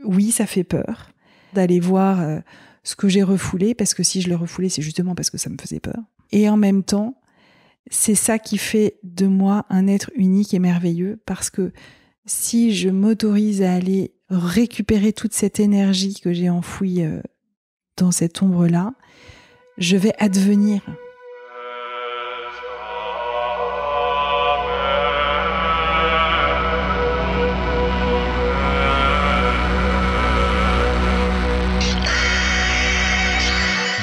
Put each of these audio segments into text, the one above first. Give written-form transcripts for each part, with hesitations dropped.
oui, ça fait peur d'aller voir ce que j'ai refoulé, parce que si je le refoulais, c'est justement parce que ça me faisait peur. Et en même temps, c'est ça qui fait de moi un être unique et merveilleux, parce que si je m'autorise à aller récupérer toute cette énergie que j'ai enfouie dans cette ombre-là, je vais advenir.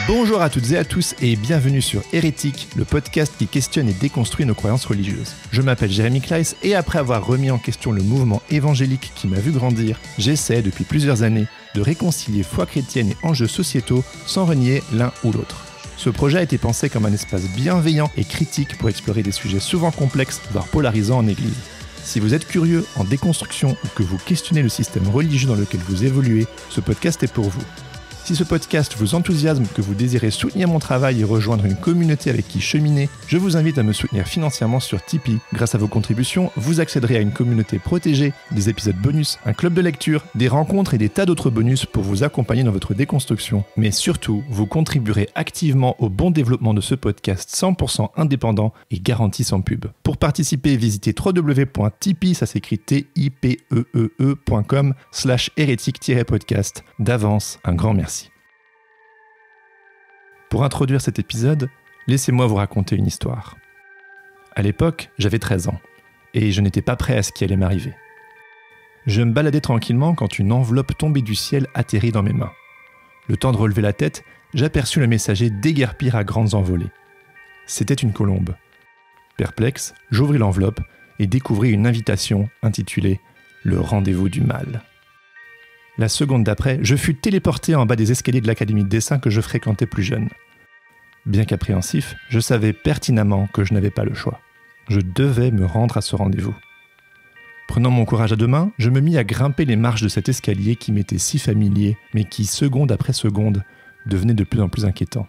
Bonjour à toutes et à tous et bienvenue sur Hérétique, le podcast qui questionne et déconstruit nos croyances religieuses. Je m'appelle Jérémy Kleiss et après avoir remis en question le mouvement évangélique qui m'a vu grandir, j'essaie depuis plusieurs années de réconcilier foi chrétienne et enjeux sociétaux sans renier l'un ou l'autre. Ce projet a été pensé comme un espace bienveillant et critique pour explorer des sujets souvent complexes, voire polarisants en Église. Si vous êtes curieux en déconstruction ou que vous questionnez le système religieux dans lequel vous évoluez, ce podcast est pour vous. Si ce podcast vous enthousiasme, que vous désirez soutenir mon travail et rejoindre une communauté avec qui cheminer, je vous invite à me soutenir financièrement sur Tipeee. Grâce à vos contributions, vous accéderez à une communauté protégée, des épisodes bonus, un club de lecture, des rencontres et des tas d'autres bonus pour vous accompagner dans votre déconstruction. Mais surtout, vous contribuerez activement au bon développement de ce podcast 100% indépendant et garanti sans pub. Pour participer, visitez www.tipeee, ça s'écrit tipeee.com/hérétique-podcast. D'avance, un grand merci. Pour introduire cet épisode, laissez-moi vous raconter une histoire. À l'époque, j'avais 13 ans, et je n'étais pas prêt à ce qui allait m'arriver. Je me baladais tranquillement quand une enveloppe tombée du ciel atterrit dans mes mains. Le temps de relever la tête, j'aperçus le messager déguerpir à grandes envolées. C'était une colombe. Perplexe, j'ouvris l'enveloppe et découvris une invitation intitulée « Le rendez-vous du mal ». La seconde d'après, je fus téléporté en bas des escaliers de l'académie de dessin que je fréquentais plus jeune. Bien qu'appréhensif, je savais pertinemment que je n'avais pas le choix. Je devais me rendre à ce rendez-vous. Prenant mon courage à deux mains, je me mis à grimper les marches de cet escalier qui m'était si familier, mais qui, seconde après seconde, devenait de plus en plus inquiétant.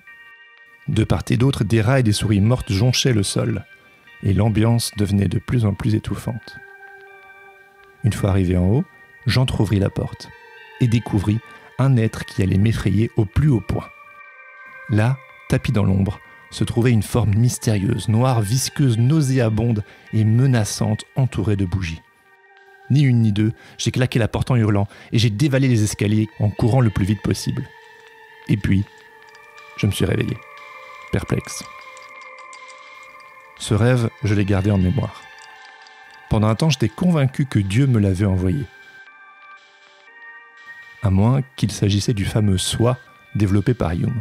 De part et d'autre, des rats et des souris mortes jonchaient le sol, et l'ambiance devenait de plus en plus étouffante. Une fois arrivé en haut, j'entr'ouvris la porte et découvris un être qui allait m'effrayer au plus haut point. Là, tapis dans l'ombre, se trouvait une forme mystérieuse, noire, visqueuse, nauséabonde et menaçante, entourée de bougies. Ni une ni deux, j'ai claqué la porte en hurlant et j'ai dévalé les escaliers en courant le plus vite possible. Et puis, je me suis réveillé, perplexe. Ce rêve, je l'ai gardé en mémoire. Pendant un temps, j'étais convaincu que Dieu me l'avait envoyé. À moins qu'il s'agissait du fameux « soi » développé par Jung.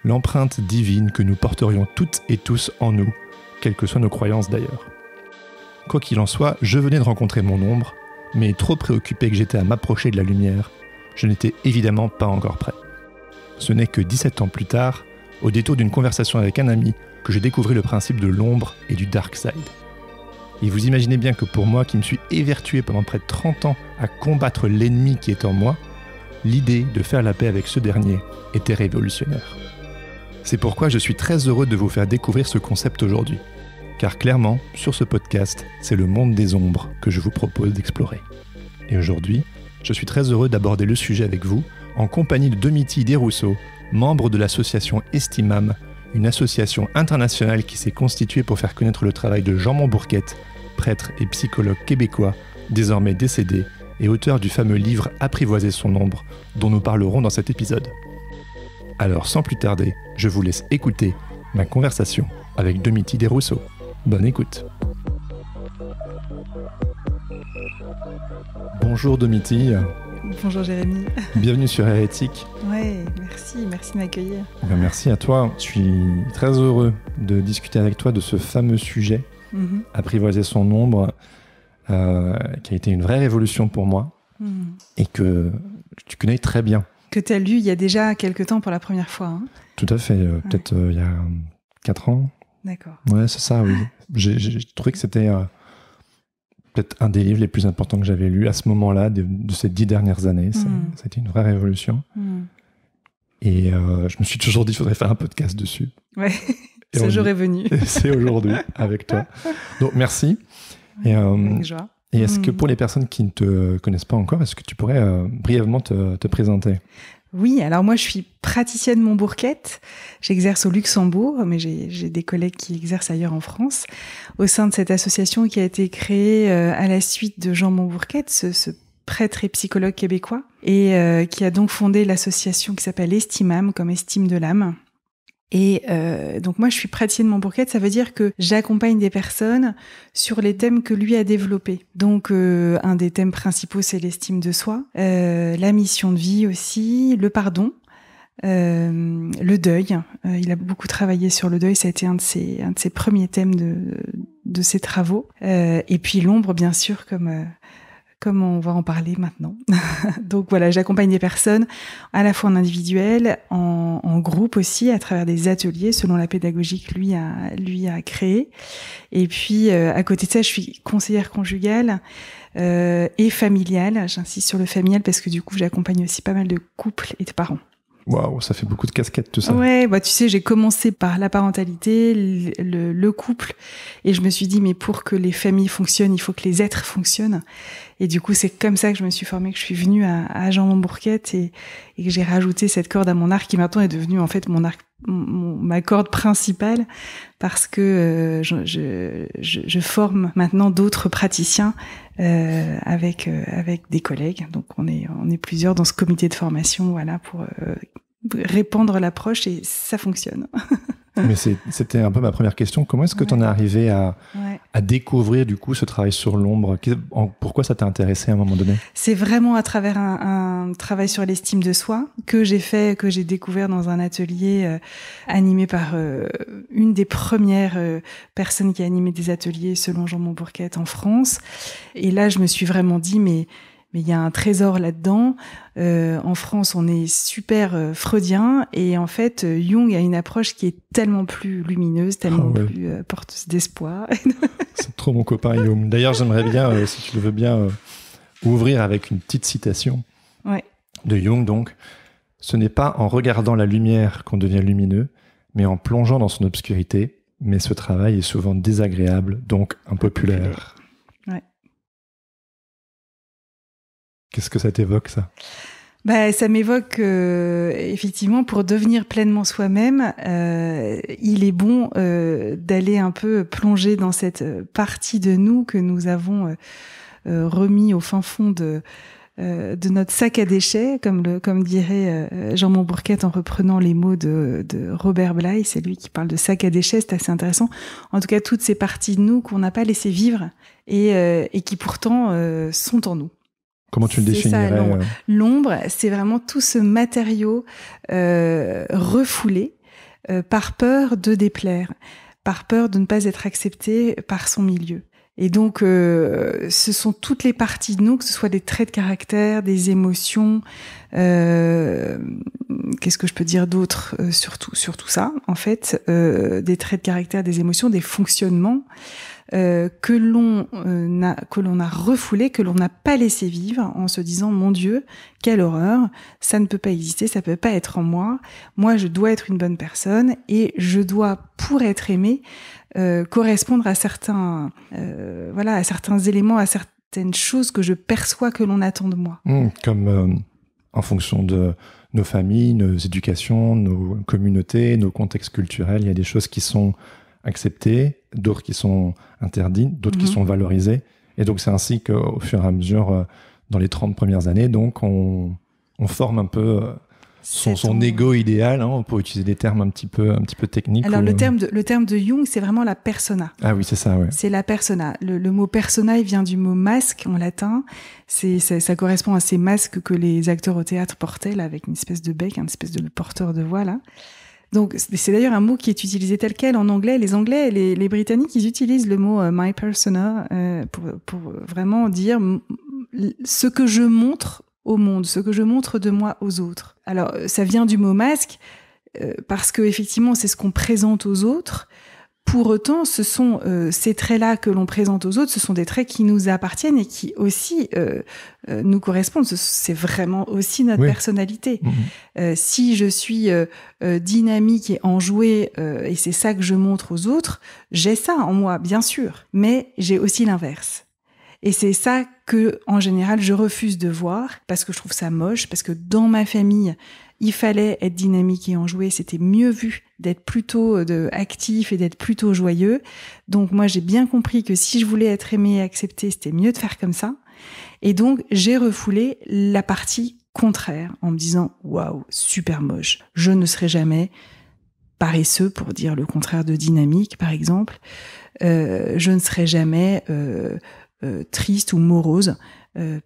L'empreinte divine que nous porterions toutes et tous en nous, quelles que soient nos croyances d'ailleurs. Quoi qu'il en soit, je venais de rencontrer mon ombre, mais trop préoccupé que j'étais à m'approcher de la lumière, je n'étais évidemment pas encore prêt. Ce n'est que 17 ans plus tard, au détour d'une conversation avec un ami, que j'ai découvert le principe de l'ombre et du dark side. Et vous imaginez bien que pour moi, qui me suis évertué pendant près de 30 ans à combattre l'ennemi qui est en moi, l'idée de faire la paix avec ce dernier était révolutionnaire. C'est pourquoi je suis très heureux de vous faire découvrir ce concept aujourd'hui. Car clairement, sur ce podcast, c'est le monde des ombres que je vous propose d'explorer. Et aujourd'hui, je suis très heureux d'aborder le sujet avec vous, en compagnie de Domiti Desrousseaux, membre de l'association Estimam, une association internationale qui s'est constituée pour faire connaître le travail de Jean Montbourquette, prêtre et psychologue québécois, désormais décédé, et auteur du fameux livre « Apprivoiser son ombre » dont nous parlerons dans cet épisode. Alors sans plus tarder, je vous laisse écouter ma conversation avec Domiti Desrousseaux. Bonne écoute. Bonjour Domiti. Bonjour Jérémy. Bienvenue sur Hérétique. Ouais, merci de m'accueillir. Merci à toi. Je suis très heureux de discuter avec toi de ce fameux sujet, apprivoiser son ombre, qui a été une vraie révolution pour moi et que tu connais très bien. Que tu as lu il y a déjà quelques temps pour la première fois. Hein. Tout à fait, peut-être il y a 4 ans. D'accord. Ouais, c'est ça, oui. J'ai trouvé que c'était peut-être un des livres les plus importants que j'avais lu à ce moment-là, de ces 10 dernières années. Ça a été une vraie révolution. Et je me suis toujours dit qu'il faudrait faire un podcast dessus. Ouais, ce jour est venu. C'est aujourd'hui avec toi. Donc, merci. Avec joie. Et est-ce que pour les personnes qui ne te connaissent pas encore, est-ce que tu pourrais brièvement te présenter ? Oui, alors moi je suis praticienne Montbourquette, j'exerce au Luxembourg, mais j'ai des collègues qui exercent ailleurs en France, au sein de cette association qui a été créée à la suite de Jean Montbourquette, ce prêtre et psychologue québécois, et qui a donc fondé l'association qui s'appelle Estimam, comme estime de l'âme. Et donc moi je suis praticienne Montbourquette, ça veut dire que j'accompagne des personnes sur les thèmes que lui a développés. Donc un des thèmes principaux c'est l'estime de soi, la mission de vie aussi, le pardon, le deuil. Il a beaucoup travaillé sur le deuil, ça a été un de ses premiers thèmes de ses travaux. Et puis l'ombre bien sûr comme on va en parler maintenant. Donc voilà, j'accompagne des personnes à la fois en individuel, en groupe aussi, à travers des ateliers selon la pédagogie que lui a créée. Et puis à côté de ça, je suis conseillère conjugale et familiale. J'insiste sur le familial parce que du coup, j'accompagne aussi pas mal de couples et de parents. Waouh, ça fait beaucoup de casquettes tout ça. Ouais, bah tu sais, j'ai commencé par la parentalité, le couple, et je me suis dit mais pour que les familles fonctionnent, il faut que les êtres fonctionnent. Et du coup, c'est comme ça que je me suis formée, que je suis venue à Jean Montbourquette et que j'ai rajouté cette corde à mon arc qui maintenant est devenue en fait mon arc, ma corde principale, parce que je forme maintenant d'autres praticiens avec des collègues. Donc on est plusieurs dans ce comité de formation, voilà, pour répandre l'approche, et ça fonctionne. Mais c'était un peu ma première question. Comment est-ce que tu en es arrivé à découvrir du coup ce travail sur l'ombre ? Pourquoi ça t'a intéressé à un moment donné ? C'est vraiment à travers un travail sur l'estime de soi que j'ai découvert dans un atelier animé par une des premières personnes qui a animé des ateliers selon Jean Montbourquette en France. Et là, je me suis vraiment dit mais il y a un trésor là-dedans. En France, on est super freudien, et en fait, Jung a une approche qui est tellement plus lumineuse, tellement plus porteuse d'espoir. C'est trop mon copain Jung. D'ailleurs, j'aimerais bien, si tu le veux bien, ouvrir avec une petite citation de Jung. Donc, ce n'est pas en regardant la lumière qu'on devient lumineux, mais en plongeant dans son obscurité. Mais ce travail est souvent désagréable, donc impopulaire. Ouais. Qu'est-ce que ça t'évoque, ça ? Bah, ça m'évoque effectivement, pour devenir pleinement soi-même, il est bon d'aller un peu plonger dans cette partie de nous que nous avons remis au fin fond de notre sac à déchets, comme dirait Jean Montbourquette en reprenant les mots de Robert Bly. C'est lui qui parle de sac à déchets, c'est assez intéressant. En tout cas, toutes ces parties de nous qu'on n'a pas laissé vivre et qui pourtant sont en nous. Comment tu le définirais ? L'ombre, c'est vraiment tout ce matériau refoulé par peur de déplaire, par peur de ne pas être accepté par son milieu. Et donc, ce sont toutes les parties de nous, que ce soit des traits de caractère, des émotions, qu'est-ce que je peux dire d'autre sur tout ça, en fait, des traits de caractère, des émotions, des fonctionnements que l'on a refoulé, que l'on n'a pas laissé vivre, en se disant mon Dieu, quelle horreur, ça ne peut pas exister, ça peut pas être en moi. Moi, je dois être une bonne personne et je dois, pour être aimée, correspondre à certains éléments, à certaines choses que je perçois que l'on attend de moi. Comme en fonction de nos familles, nos éducations, nos communautés, nos contextes culturels, il y a des choses qui sont acceptées, d'autres qui sont interdites, d'autres qui sont valorisées. Et donc, c'est ainsi qu'au fur et à mesure, dans les 30 premières années, donc, on forme un peu son ego idéal. Hein, on peut utiliser des termes un petit peu techniques. Alors, le terme de Jung, c'est vraiment la persona. Ah oui, c'est ça, ouais. C'est la persona. Le mot persona, il vient du mot masque en latin. Ça correspond à ces masques que les acteurs au théâtre portaient, là, avec une espèce de bec, une espèce de porteur de voix, là. Donc, c'est d'ailleurs un mot qui est utilisé tel quel en anglais. Les Anglais et les Britanniques, ils utilisent le mot my persona pour vraiment dire ce que je montre au monde, ce que je montre de moi aux autres. Alors, ça vient du mot masque parce que effectivement, c'est ce qu'on présente aux autres. Pour autant, ce sont ces traits-là que l'on présente aux autres, ce sont des traits qui nous appartiennent et qui aussi nous correspondent. C'est vraiment aussi notre personnalité. Si je suis dynamique et enjouée, et c'est ça que je montre aux autres, j'ai ça en moi, bien sûr. Mais j'ai aussi l'inverse. Et c'est ça que, en général, je refuse de voir parce que je trouve ça moche, parce que dans ma famille, il fallait être dynamique et enjoué. C'était mieux vu d'être plutôt actif et d'être plutôt joyeux. Donc moi, j'ai bien compris que si je voulais être aimée et acceptée, c'était mieux de faire comme ça. Et donc, j'ai refoulé la partie contraire en me disant « Waouh, super moche. Je ne serai jamais paresseux, pour dire le contraire de dynamique, par exemple. Je ne serai jamais triste ou morose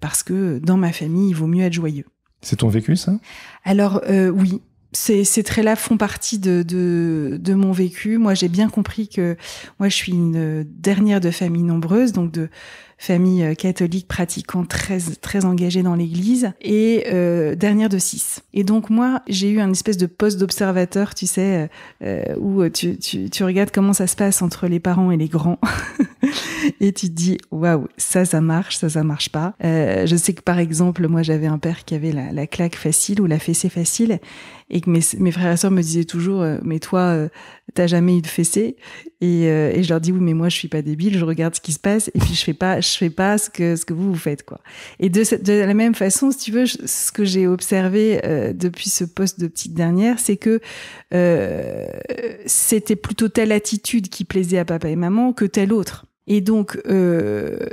parce que dans ma famille, il vaut mieux être joyeux. » C'est ton vécu, ça ? Alors, oui. Ces traits-là font partie de mon vécu. Moi, j'ai bien compris que moi, je suis une dernière de famille nombreuse, donc de famille catholique pratiquante très engagée dans l'église, et dernière de 6. Et donc moi, j'ai eu un espèce de poste d'observateur, tu sais, où tu regardes comment ça se passe entre les parents et les grands, et tu te dis waouh, ça marche, ça marche pas. Je sais que par exemple, moi, j'avais un père qui avait la claque facile ou la fessée facile, et que mes frères et sœurs me disaient toujours mais toi t'as jamais eu de fessée, et je leur dis oui, mais moi je suis pas débile, je regarde ce qui se passe et puis je fais pas ce que vous faites, quoi. Et de la même façon, si tu veux, ce que j'ai observé depuis ce poste de petite dernière, c'est que c'était plutôt telle attitude qui plaisait à papa et maman que telle autre. Et donc,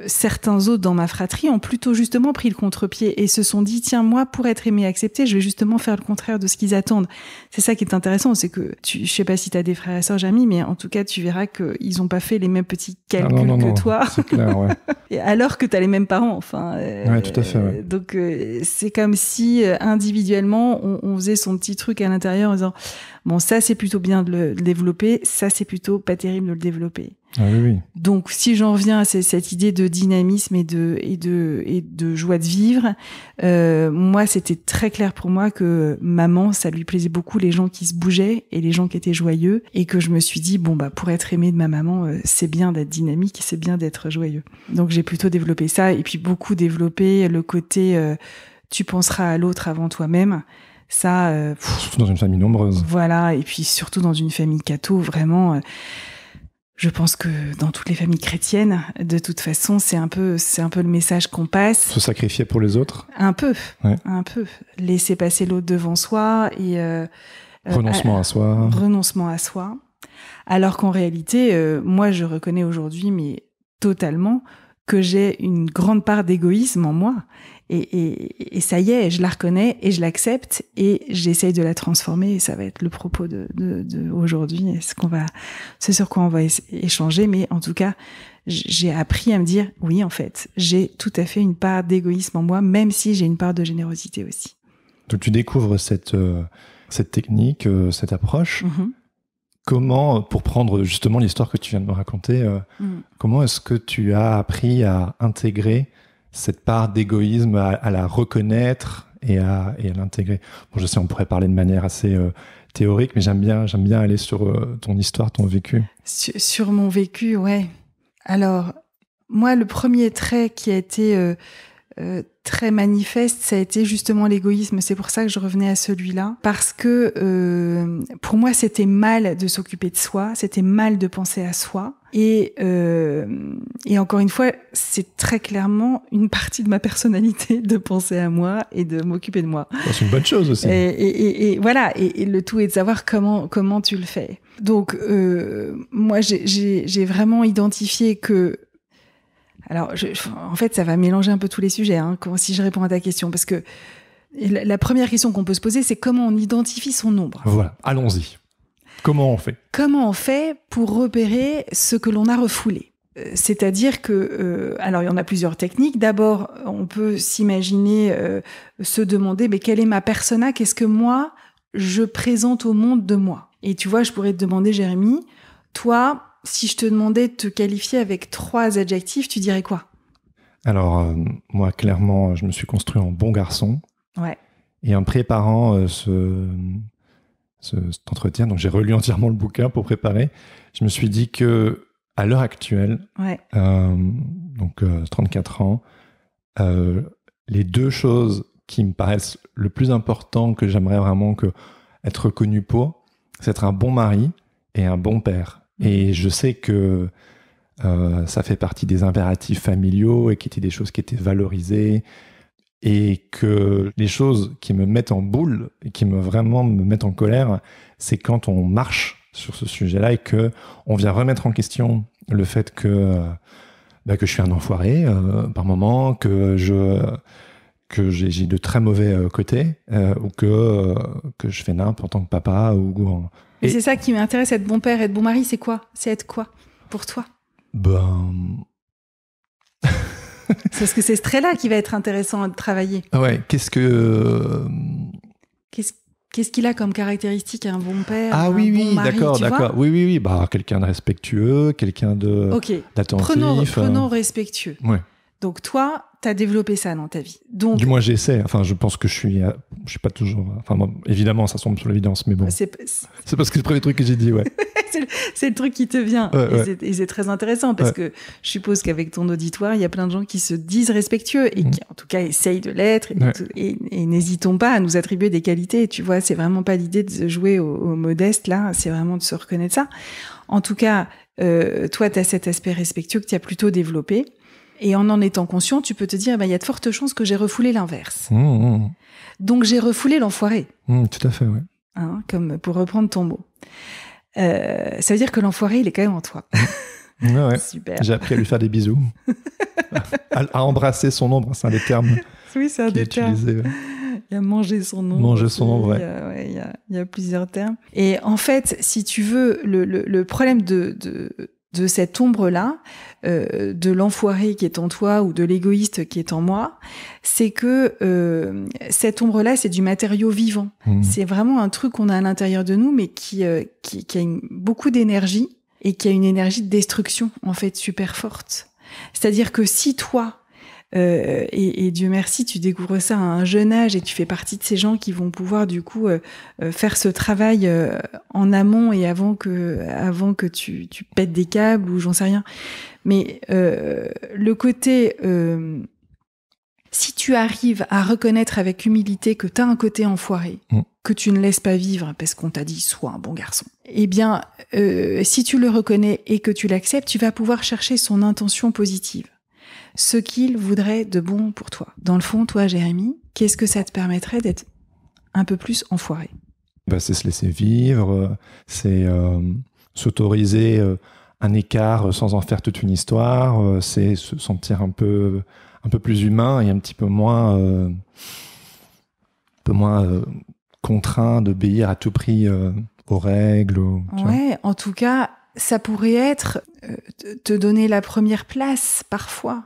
certains autres dans ma fratrie ont plutôt justement pris le contre-pied et se sont dit, tiens, moi, pour être aimé et accepté, je vais justement faire le contraire de ce qu'ils attendent. C'est ça qui est intéressant, c'est que je sais pas si t'as des frères et sœurs, Jamy, mais en tout cas, tu verras qu'ils ont pas fait les mêmes petits calculs que toi. C'est clair, ouais. Et alors que t'as les mêmes parents, enfin. Ouais, tout à fait, ouais. Donc, c'est comme si, individuellement, on faisait son petit truc à l'intérieur en disant, bon, ça, c'est plutôt bien de le développer, ça, c'est plutôt pas terrible de le développer. Ah oui. Donc, si j'en reviens à cette idée de dynamisme et de joie de vivre, moi, c'était très clair pour moi que maman, ça lui plaisait beaucoup les gens qui se bougeaient et les gens qui étaient joyeux, et que je me suis dit, bon, bah, pour être aimé de ma maman, c'est bien d'être dynamique, c'est bien d'être joyeux. Donc, j'ai plutôt développé ça, et puis beaucoup développé le côté, tu penseras à l'autre avant toi-même. Ça, surtout dans une famille nombreuse. Voilà, et puis surtout dans une famille catho, vraiment. Je pense que dans toutes les familles chrétiennes, de toute façon, c'est un peu le message qu'on passe. Se sacrifier pour les autres. Un peu, ouais. Un peu. Laisser passer l'autre devant soi et renoncement à soi. Renoncement à soi. Alors qu'en réalité, moi, je reconnais aujourd'hui, mais totalement, que j'ai une grande part d'égoïsme en moi. Et ça y est, je la reconnais et je l'accepte et j'essaye de la transformer, et ça va être le propos de aujourd'hui, c'est sur quoi on va échanger. Mais en tout cas, j'ai appris à me dire, oui, en fait, j'ai tout à fait une part d'égoïsme en moi, même si j'ai une part de générosité aussi. Donc tu découvres cette technique, cette approche. Mm-hmm. Comment, pour prendre justement l'histoire que tu viens de me raconter, comment est-ce que tu as appris à intégrer cette part d'égoïsme, à la reconnaître et à l'intégrer? Bon, je sais, on pourrait parler de manière assez théorique, mais j'aime bien aller sur ton histoire, ton vécu. Sur mon vécu, ouais. Alors, moi, le premier trait qui a été très manifeste, ça a été justement l'égoïsme. C'est pour ça que je revenais à celui-là, parce que pour moi, c'était mal de s'occuper de soi, c'était mal de penser à soi. Et encore une fois, c'est très clairement une partie de ma personnalité de penser à moi et de m'occuper de moi. C'est une bonne chose aussi. Et voilà. Et le tout est de savoir comment tu le fais. Donc, moi, j'ai vraiment identifié que. Alors, en fait, ça va mélanger un peu tous les sujets, hein, si je réponds à ta question, parce que la première question qu'on peut se poser, c'est comment on identifie son ombre. Voilà, allons-y. Comment on fait ? Comment on fait pour repérer ce que l'on a refoulé ? C'est-à-dire que, alors il y en a plusieurs techniques. D'abord, on peut s'imaginer, se demander, mais quelle est ma persona ? Qu'est-ce que moi, je présente au monde de moi ? Et tu vois, je pourrais te demander, Jérémy, toi, si je te demandais de te qualifier avec 3 adjectifs, tu dirais quoi ? Alors, moi, clairement, je me suis construit en bon garçon. Ouais. Et en préparant cet entretien, donc j'ai relu entièrement le bouquin pour préparer, je me suis dit que à l'heure actuelle, ouais. 34 ans, les 2 choses qui me paraissent le plus important, que j'aimerais vraiment être reconnu pour, c'est être un bon mari et un bon père. Et je sais que ça fait partie des impératifs familiaux et qui étaient des choses qui étaient valorisées, et que les choses qui me mettent en boule et qui vraiment me mettent en colère, c'est quand on marche sur ce sujet-là et que on vient remettre en question le fait que je suis un enfoiré par moment, que j'ai de très mauvais côtés, ou que je fais nimp en tant que papa. Et c'est ça qui m'intéresse, être bon père, être bon mari, c'est quoi ? C'est être quoi pour toi ? C'est parce que c'est ce trait-là qui va être intéressant de travailler. Ouais, qu'est-ce qu'il a comme caractéristique un bon père, un bon oui, mari, d'accord. Oui. Quelqu'un de respectueux, quelqu'un d'attentif. Prenons respectueux. Ouais. Donc toi, t'as développé ça dans ta vie. Donc, du moins, j'essaie. Enfin, je pense que je suis pas toujours. Enfin, bon, évidemment, ça semble sur l'évidence, mais bon. C'est parce que c'est le premier truc que j'ai dit, ouais. c'est le truc qui te vient. Ouais. Et c'est très intéressant parce que je suppose qu'avec ton auditoire, il y a plein de gens qui se disent respectueux et qui, en tout cas, essayent de l'être. Et n'hésitons pas à nous attribuer des qualités. Tu vois, c'est vraiment pas l'idée de jouer au modeste, là. C'est vraiment de se reconnaître ça. En tout cas, toi, t'as cet aspect respectueux que tu as plutôt développé. Et en étant conscient, tu peux te dire, il y a de fortes chances que j'ai refoulé l'inverse. Donc, j'ai refoulé l'enfoiré. Tout à fait, oui. Hein, comme pour reprendre ton mot. Ça veut dire que l'enfoiré, il est quand même en toi. Ouais. Super. J'ai appris à lui faire des bisous. à embrasser son ombre, c'est un des termes. Oui, c'est un des termes. Ouais. Il y a manger son ombre. Manger son ombre, ouais. Il y a plusieurs termes. Et en fait, si tu veux, le problème de cette ombre-là, de l'enfoiré qui est en toi ou de l'égoïste qui est en moi, c'est que cette ombre-là, c'est du matériau vivant. C'est vraiment un truc qu'on a à l'intérieur de nous, mais qui a beaucoup d'énergie et qui a une énergie de destruction, en fait, super forte. C'est-à-dire que si toi, et Dieu merci, tu découvres ça à un jeune âge et tu fais partie de ces gens qui vont pouvoir du coup faire ce travail en amont et avant que tu pètes des câbles ou j'en sais rien. Mais le côté si tu arrives à reconnaître avec humilité que tu as un côté enfoiré, que tu ne laisses pas vivre parce qu'on t'a dit sois un bon garçon, eh bien si tu le reconnais et que tu l'acceptes, tu vas pouvoir chercher son intention positive. Ce qu'il voudrait de bon pour toi. Dans le fond, toi, Jérémy, qu'est-ce que ça te permettrait d'être un peu plus enfoiré ? C'est se laisser vivre, c'est s'autoriser un écart sans en faire toute une histoire, c'est se sentir un peu plus humain et un petit peu moins contraint d'obéir à tout prix aux règles. Ouais, en tout cas, ça pourrait être te donner la première place parfois.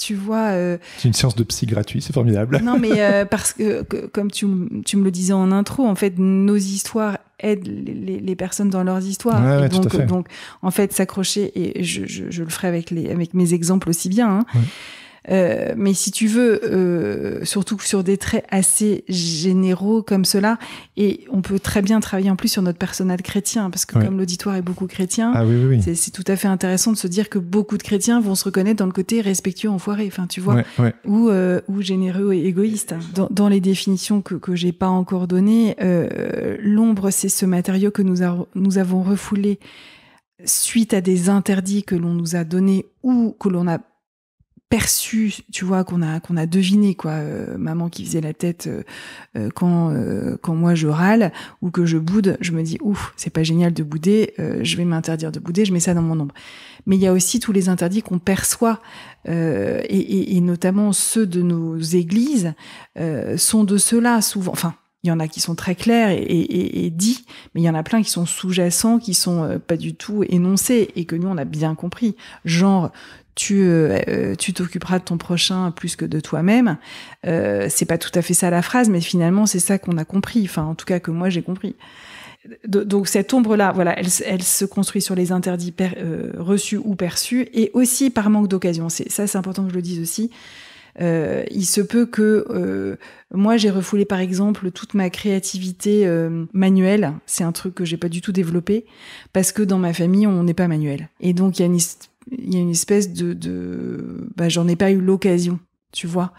Tu vois, c'est une séance de psy gratuit, c'est formidable. Non, mais parce que comme tu me le disais en intro, en fait, nos histoires aident les personnes dans leurs histoires. Ouais, donc, tout à fait. Donc, en fait, s'accrocher, et je le ferai avec mes exemples aussi bien. Hein. Ouais. Mais si tu veux, surtout sur des traits assez généraux comme cela, et on peut très bien travailler en plus sur notre personnel chrétien, parce que comme l'auditoire est beaucoup chrétien, oui. C'est tout à fait intéressant de se dire que beaucoup de chrétiens vont se reconnaître dans le côté respectueux enfoiré, enfin tu vois, ou généreux et égoïste. Dans les définitions que j'ai pas encore données, l'ombre, c'est ce matériau que nous avons refoulé suite à des interdits que l'on nous a donnés ou que l'on a perçu, tu vois, qu'on a deviné, quoi. Maman qui faisait la tête quand moi je râle ou que je boude, je me dis ouf, c'est pas génial de bouder, je vais m'interdire de bouder, je mets ça dans mon ombre. Mais il y a aussi tous les interdits qu'on perçoit et notamment ceux de nos églises sont de ceux-là souvent. Enfin, il y en a qui sont très clairs et dits, mais il y en a plein qui sont sous-jacents, qui sont pas du tout énoncés et que nous on a bien compris. Genre tu t'occuperas de ton prochain plus que de toi-même. C'est pas tout à fait ça la phrase, mais finalement c'est ça qu'on a compris. Enfin, en tout cas que moi j'ai compris. Donc cette ombre-là, voilà, elle se construit sur les interdits reçus ou perçus, et aussi par manque d'occasion. C'est important que je le dise aussi. Il se peut que moi j'ai refoulé par exemple toute ma créativité manuelle. C'est un truc que j'ai pas du tout développé parce que dans ma famille on n'est pas manuel, et donc il y a une espèce de j'en ai pas eu l'occasion. tu vois.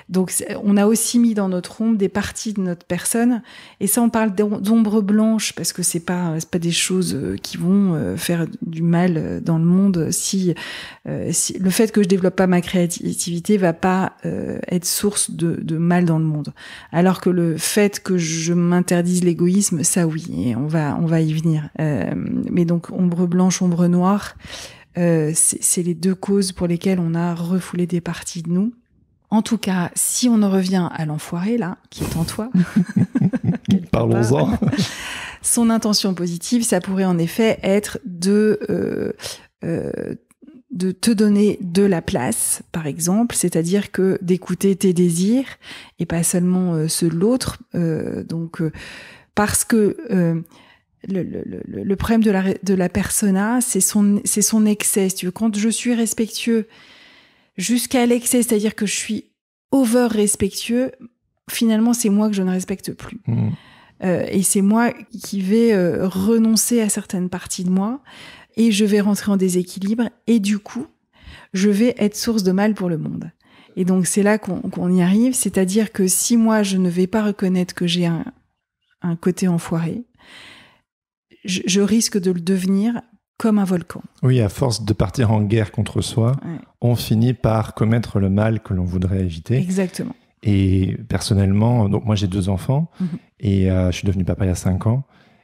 Donc, on a aussi mis dans notre ombre des parties de notre personne. Et ça, on parle d'ombre blanche parce que c'est pas des choses qui vont faire du mal dans le monde. Si le fait que je développe pas ma créativité va pas être source de mal dans le monde. Alors que le fait que je m'interdise l'égoïsme, ça oui, et on va y venir. Mais donc, ombre blanche, ombre noire, c'est les deux causes pour lesquelles on a refoulé des parties de nous. En tout cas, si on en revient à l'enfoiré, là, qui est en toi, parlons-en. Son intention positive, ça pourrait en effet être de te donner de la place, par exemple, c'est-à-dire que d'écouter tes désirs et pas seulement ceux de l'autre. Parce que le problème de la persona, c'est son excès. Si tu veux, quand je suis respectueux jusqu'à l'excès, c'est-à-dire que je suis over respectueux, finalement c'est moi que je ne respecte plus. Et c'est moi qui vais renoncer à certaines parties de moi et je vais rentrer en déséquilibre et du coup je vais être source de mal pour le monde. Et donc c'est là qu'on y arrive, c'est-à-dire que si moi je ne vais pas reconnaître que j'ai un côté enfoiré, je risque de le devenir comme un volcan. Oui, à force de partir en guerre contre soi, on finit par commettre le mal que l'on voudrait éviter. Exactement. Et personnellement, donc moi j'ai 2 enfants et je suis devenu papa il y a 5 ans.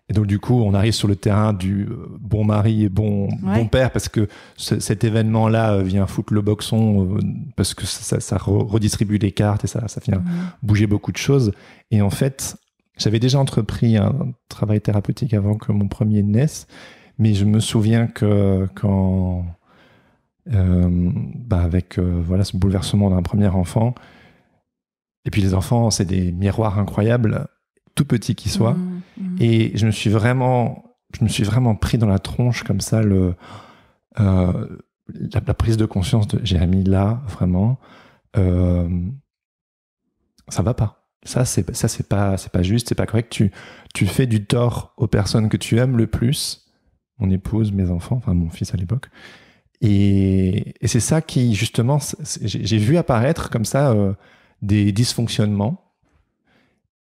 Et donc du coup, on arrive sur le terrain du bon mari et bon père parce que cet événement-là vient foutre le boxon parce que ça redistribue les cartes et ça vient bouger beaucoup de choses. Et en fait, j'avais déjà entrepris un travail thérapeutique avant que mon premier naisse. Mais je me souviens que quand, avec ce bouleversement d'un premier enfant, et puis les enfants, c'est des miroirs incroyables, tout petits qu'ils soient, et je me suis vraiment pris dans la tronche comme ça la prise de conscience de Jérémy, là, vraiment, ça va pas. Ça c'est pas juste, c'est pas correct. Tu fais du tort aux personnes que tu aimes le plus. Mon épouse, mes enfants, enfin mon fils à l'époque. Et c'est ça qui, justement, j'ai vu apparaître comme ça des dysfonctionnements.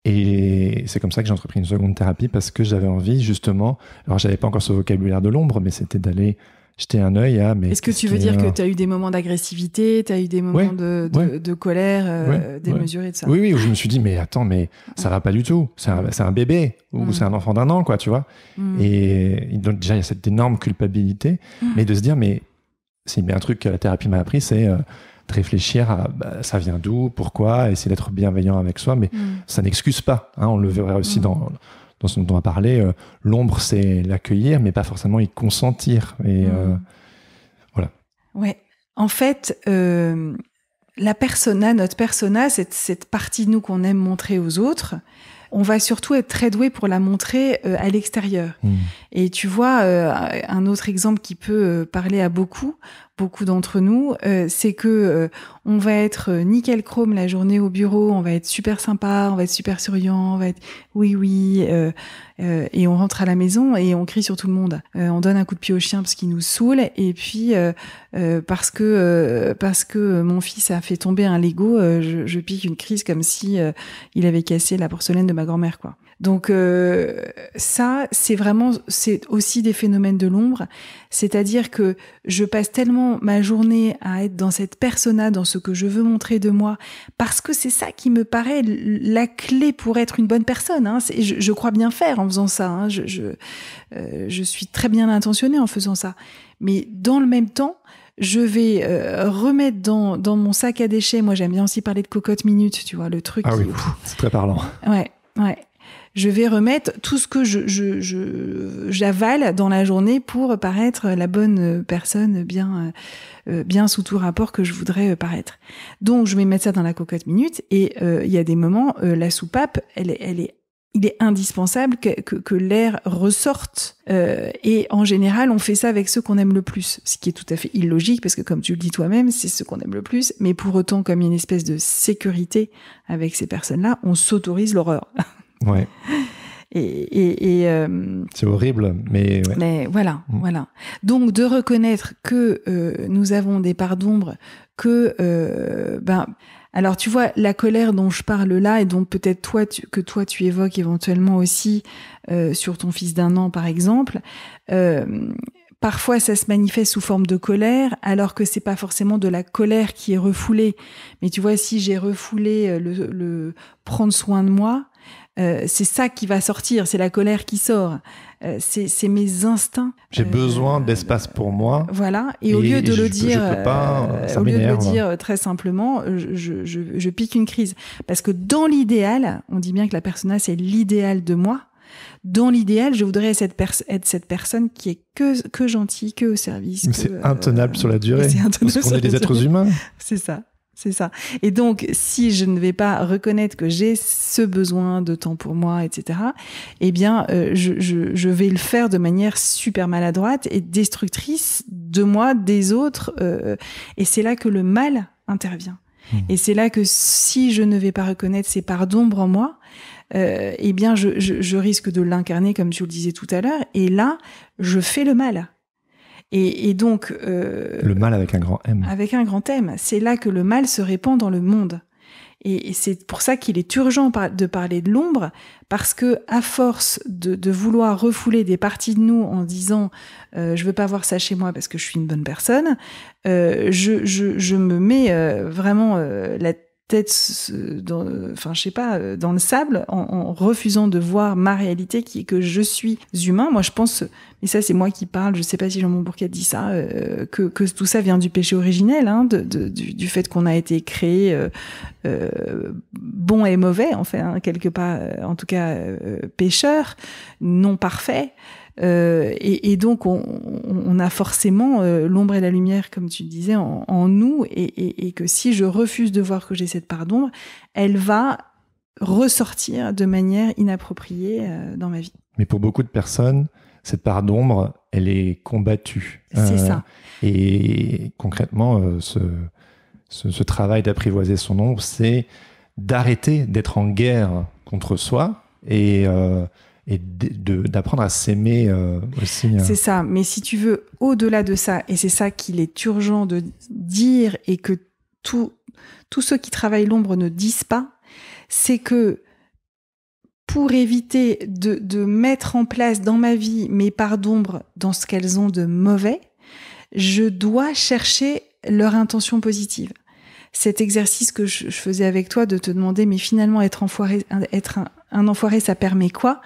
Et c'est comme ça que j'ai entrepris une seconde thérapie parce que j'avais envie, justement, alors j'avais pas encore ce vocabulaire de l'ombre, mais c'était d'aller jeter un œil à... Est-ce que tu veux dire que tu as eu des moments d'agressivité, tu as eu des moments de colère démesurée de ça? Oui, où je me suis dit, mais attends, mais ça va pas du tout. C'est un bébé ou c'est un enfant d'1 an, quoi, tu vois. Et donc, déjà, il y a cette énorme culpabilité, mais de se dire, mais c'est bien un truc que la thérapie m'a appris, c'est de réfléchir à ça vient d'où, pourquoi, essayer d'être bienveillant avec soi, mais ça n'excuse pas. Hein, on le verrait aussi dans ce dont on a parlé, l'ombre, c'est l'accueillir, mais pas forcément y consentir. Et voilà. Ouais. En fait, notre persona, cette partie de nous qu'on aime montrer aux autres, on va surtout être très doué pour la montrer à l'extérieur. Et tu vois, un autre exemple qui peut parler à beaucoup d'entre nous, c'est que on va être nickel chrome la journée au bureau, on va être super sympa, on va être super souriant, on va être oui, et on rentre à la maison et on crie sur tout le monde. On donne un coup de pied au chien parce qu'il nous saoule, et puis parce que mon fils a fait tomber un Lego, je pique une crise comme si il avait cassé la porcelaine de ma grand-mère, quoi. Donc ça, c'est aussi des phénomènes de l'ombre, c'est-à-dire que je passe tellement ma journée à être dans cette persona, dans ce que je veux montrer de moi, parce que c'est ça qui me paraît la clé pour être une bonne personne. Hein. Je crois bien faire en faisant ça. Hein. Je suis très bien intentionnée en faisant ça, mais dans le même temps, je vais remettre dans mon sac à déchets. Moi, j'aime bien aussi parler de cocotte minute, tu vois, le truc. Ah oui, c'est très parlant. Ouais. Je vais remettre tout ce que j'avale dans la journée pour paraître la bonne personne bien sous tout rapport que je voudrais paraître. Donc, je vais mettre ça dans la cocotte minute, et il y a des moments, la soupape, il est indispensable que l'air ressorte. Et en général, on fait ça avec ceux qu'on aime le plus, ce qui est tout à fait illogique, parce que comme tu le dis toi-même, c'est ceux qu'on aime le plus. Mais pour autant, comme il y a une espèce de sécurité avec ces personnes-là, on s'autorise l'horreur. Ouais. Et c'est horrible, mais ouais. Mais voilà. Donc de reconnaître que nous avons des parts d'ombre que alors tu vois, la colère dont je parle là et dont peut-être toi tu évoques éventuellement aussi sur ton fils d'1 an par exemple, parfois ça se manifeste sous forme de colère alors que c'est pas forcément de la colère qui est refoulée. Mais tu vois, si j'ai refoulé le prendre soin de moi, c'est ça qui va sortir, c'est la colère qui sort. C'est mes instincts. J'ai besoin d'espace pour moi. Voilà. Et au lieu de le dire, je peux pas, ça au lieu de le m'énerve. dire très simplement, je pique une crise. Parce que dans l'idéal, on dit bien que la persona, c'est l'idéal de moi. Dans l'idéal, je voudrais être cette personne qui est que gentille, que au service. Mais c'est intenable sur la durée. Parce qu'on est des êtres humains. C'est ça. C'est ça. Et donc, si je ne vais pas reconnaître que j'ai ce besoin de temps pour moi, etc., eh bien, je vais le faire de manière super maladroite et destructrice de moi, des autres. Et c'est là que le mal intervient. Et c'est là que si je ne vais pas reconnaître ces parts d'ombre en moi, eh bien, je risque de l'incarner, comme tu le disais tout à l'heure. Et là, je fais le mal. Et donc le mal avec un grand M. Avec un grand M, c'est là que le mal se répand dans le monde. Et c'est pour ça qu'il est urgent de parler de l'ombre, parce que à force de vouloir refouler des parties de nous en disant je veux pas voir ça chez moi parce que je suis une bonne personne, je me mets vraiment la tête dans le sable en refusant de voir ma réalité qui est que je suis humain. Moi je pense, et ça c'est moi qui parle, je sais pas si Jean Bourquet dit ça, que tout ça vient du péché originel, hein, du fait qu'on a été créé bon et mauvais, en fait, hein, quelque part, en tout cas pécheur, non parfait. Et donc on a forcément l'ombre et la lumière, comme tu disais, en nous, et que si je refuse de voir que j'ai cette part d'ombre, elle va ressortir de manière inappropriée dans ma vie. Mais pour beaucoup de personnes, cette part d'ombre, elle est combattue. C'est ça. Et concrètement, ce travail d'apprivoiser son ombre, c'est d'arrêter d'être en guerre contre soi et d'apprendre à s'aimer aussi. C'est ça, mais si tu veux, au-delà de ça, et c'est ça qu'il est urgent de dire et que tous ceux qui travaillent l'ombre ne disent pas, c'est que pour éviter de mettre en place dans ma vie mes parts d'ombre dans ce qu'elles ont de mauvais, je dois chercher leur intention positive. Cet exercice que je faisais avec toi de te demander, mais finalement être un enfoiré, ça permet quoi ?